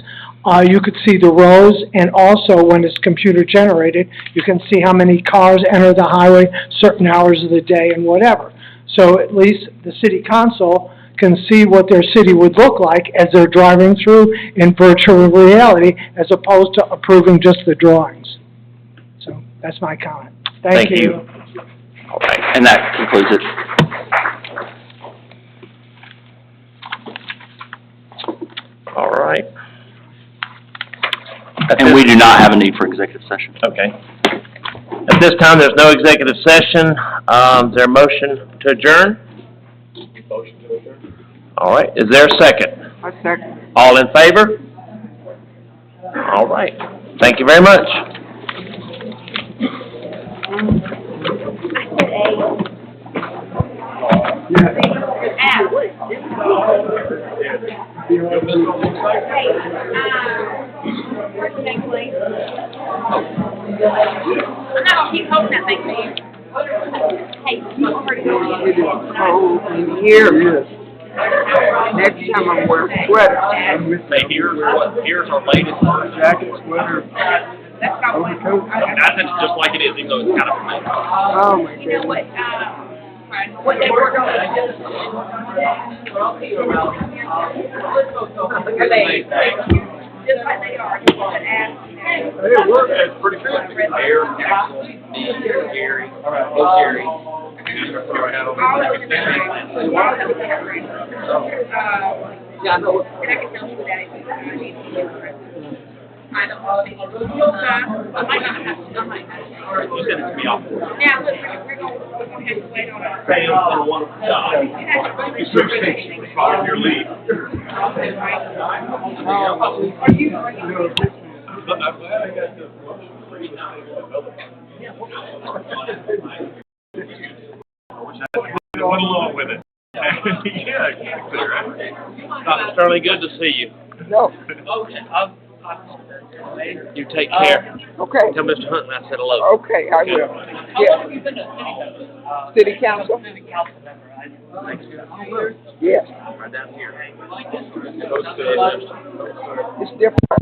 You could see the roads, and also when it's computer generated, you can see how many cars enter the highway certain hours of the day and whatever. So at least the city council can see what their city would look like as they're driving through in virtual reality, as opposed to approving just the drawings. So that's my comment. Thank you. All right, and that concludes it. All right. And we do not have a need for executive session. Okay. At this time, there's no executive session. Is there a motion to adjourn? Motion to adjourn. All right. Is there a second? I second. All in favor? All right. Thank you very much. I'm not gonna keep holding that thing for you. Hey, Here. Next time I'm wearing sweater. Hey, here's our latest jacket, sweater, overcoat. That's just like it is, even though it's kind of amazing. Oh, my you know goodness. what they work on just like they are, you want to ask. It worked, it's pretty good. Mayor, council, Gary, both Gary. Yeah, I know. And I can tell you that I don't know. I might not have to, I might not. You said it to me off. Now, look, we're gonna have to wait on our. Hey, it's been a wonderful job. You appreciate your lead. I'm glad I got the motion for you now. I went along with it. Yeah, exactly, right? Certainly good to see you. No. Okay, You take care. Okay. Tell Mr. Hunt I said hello. Okay, I will. Yeah. City council? Yes. Right down here. It's different.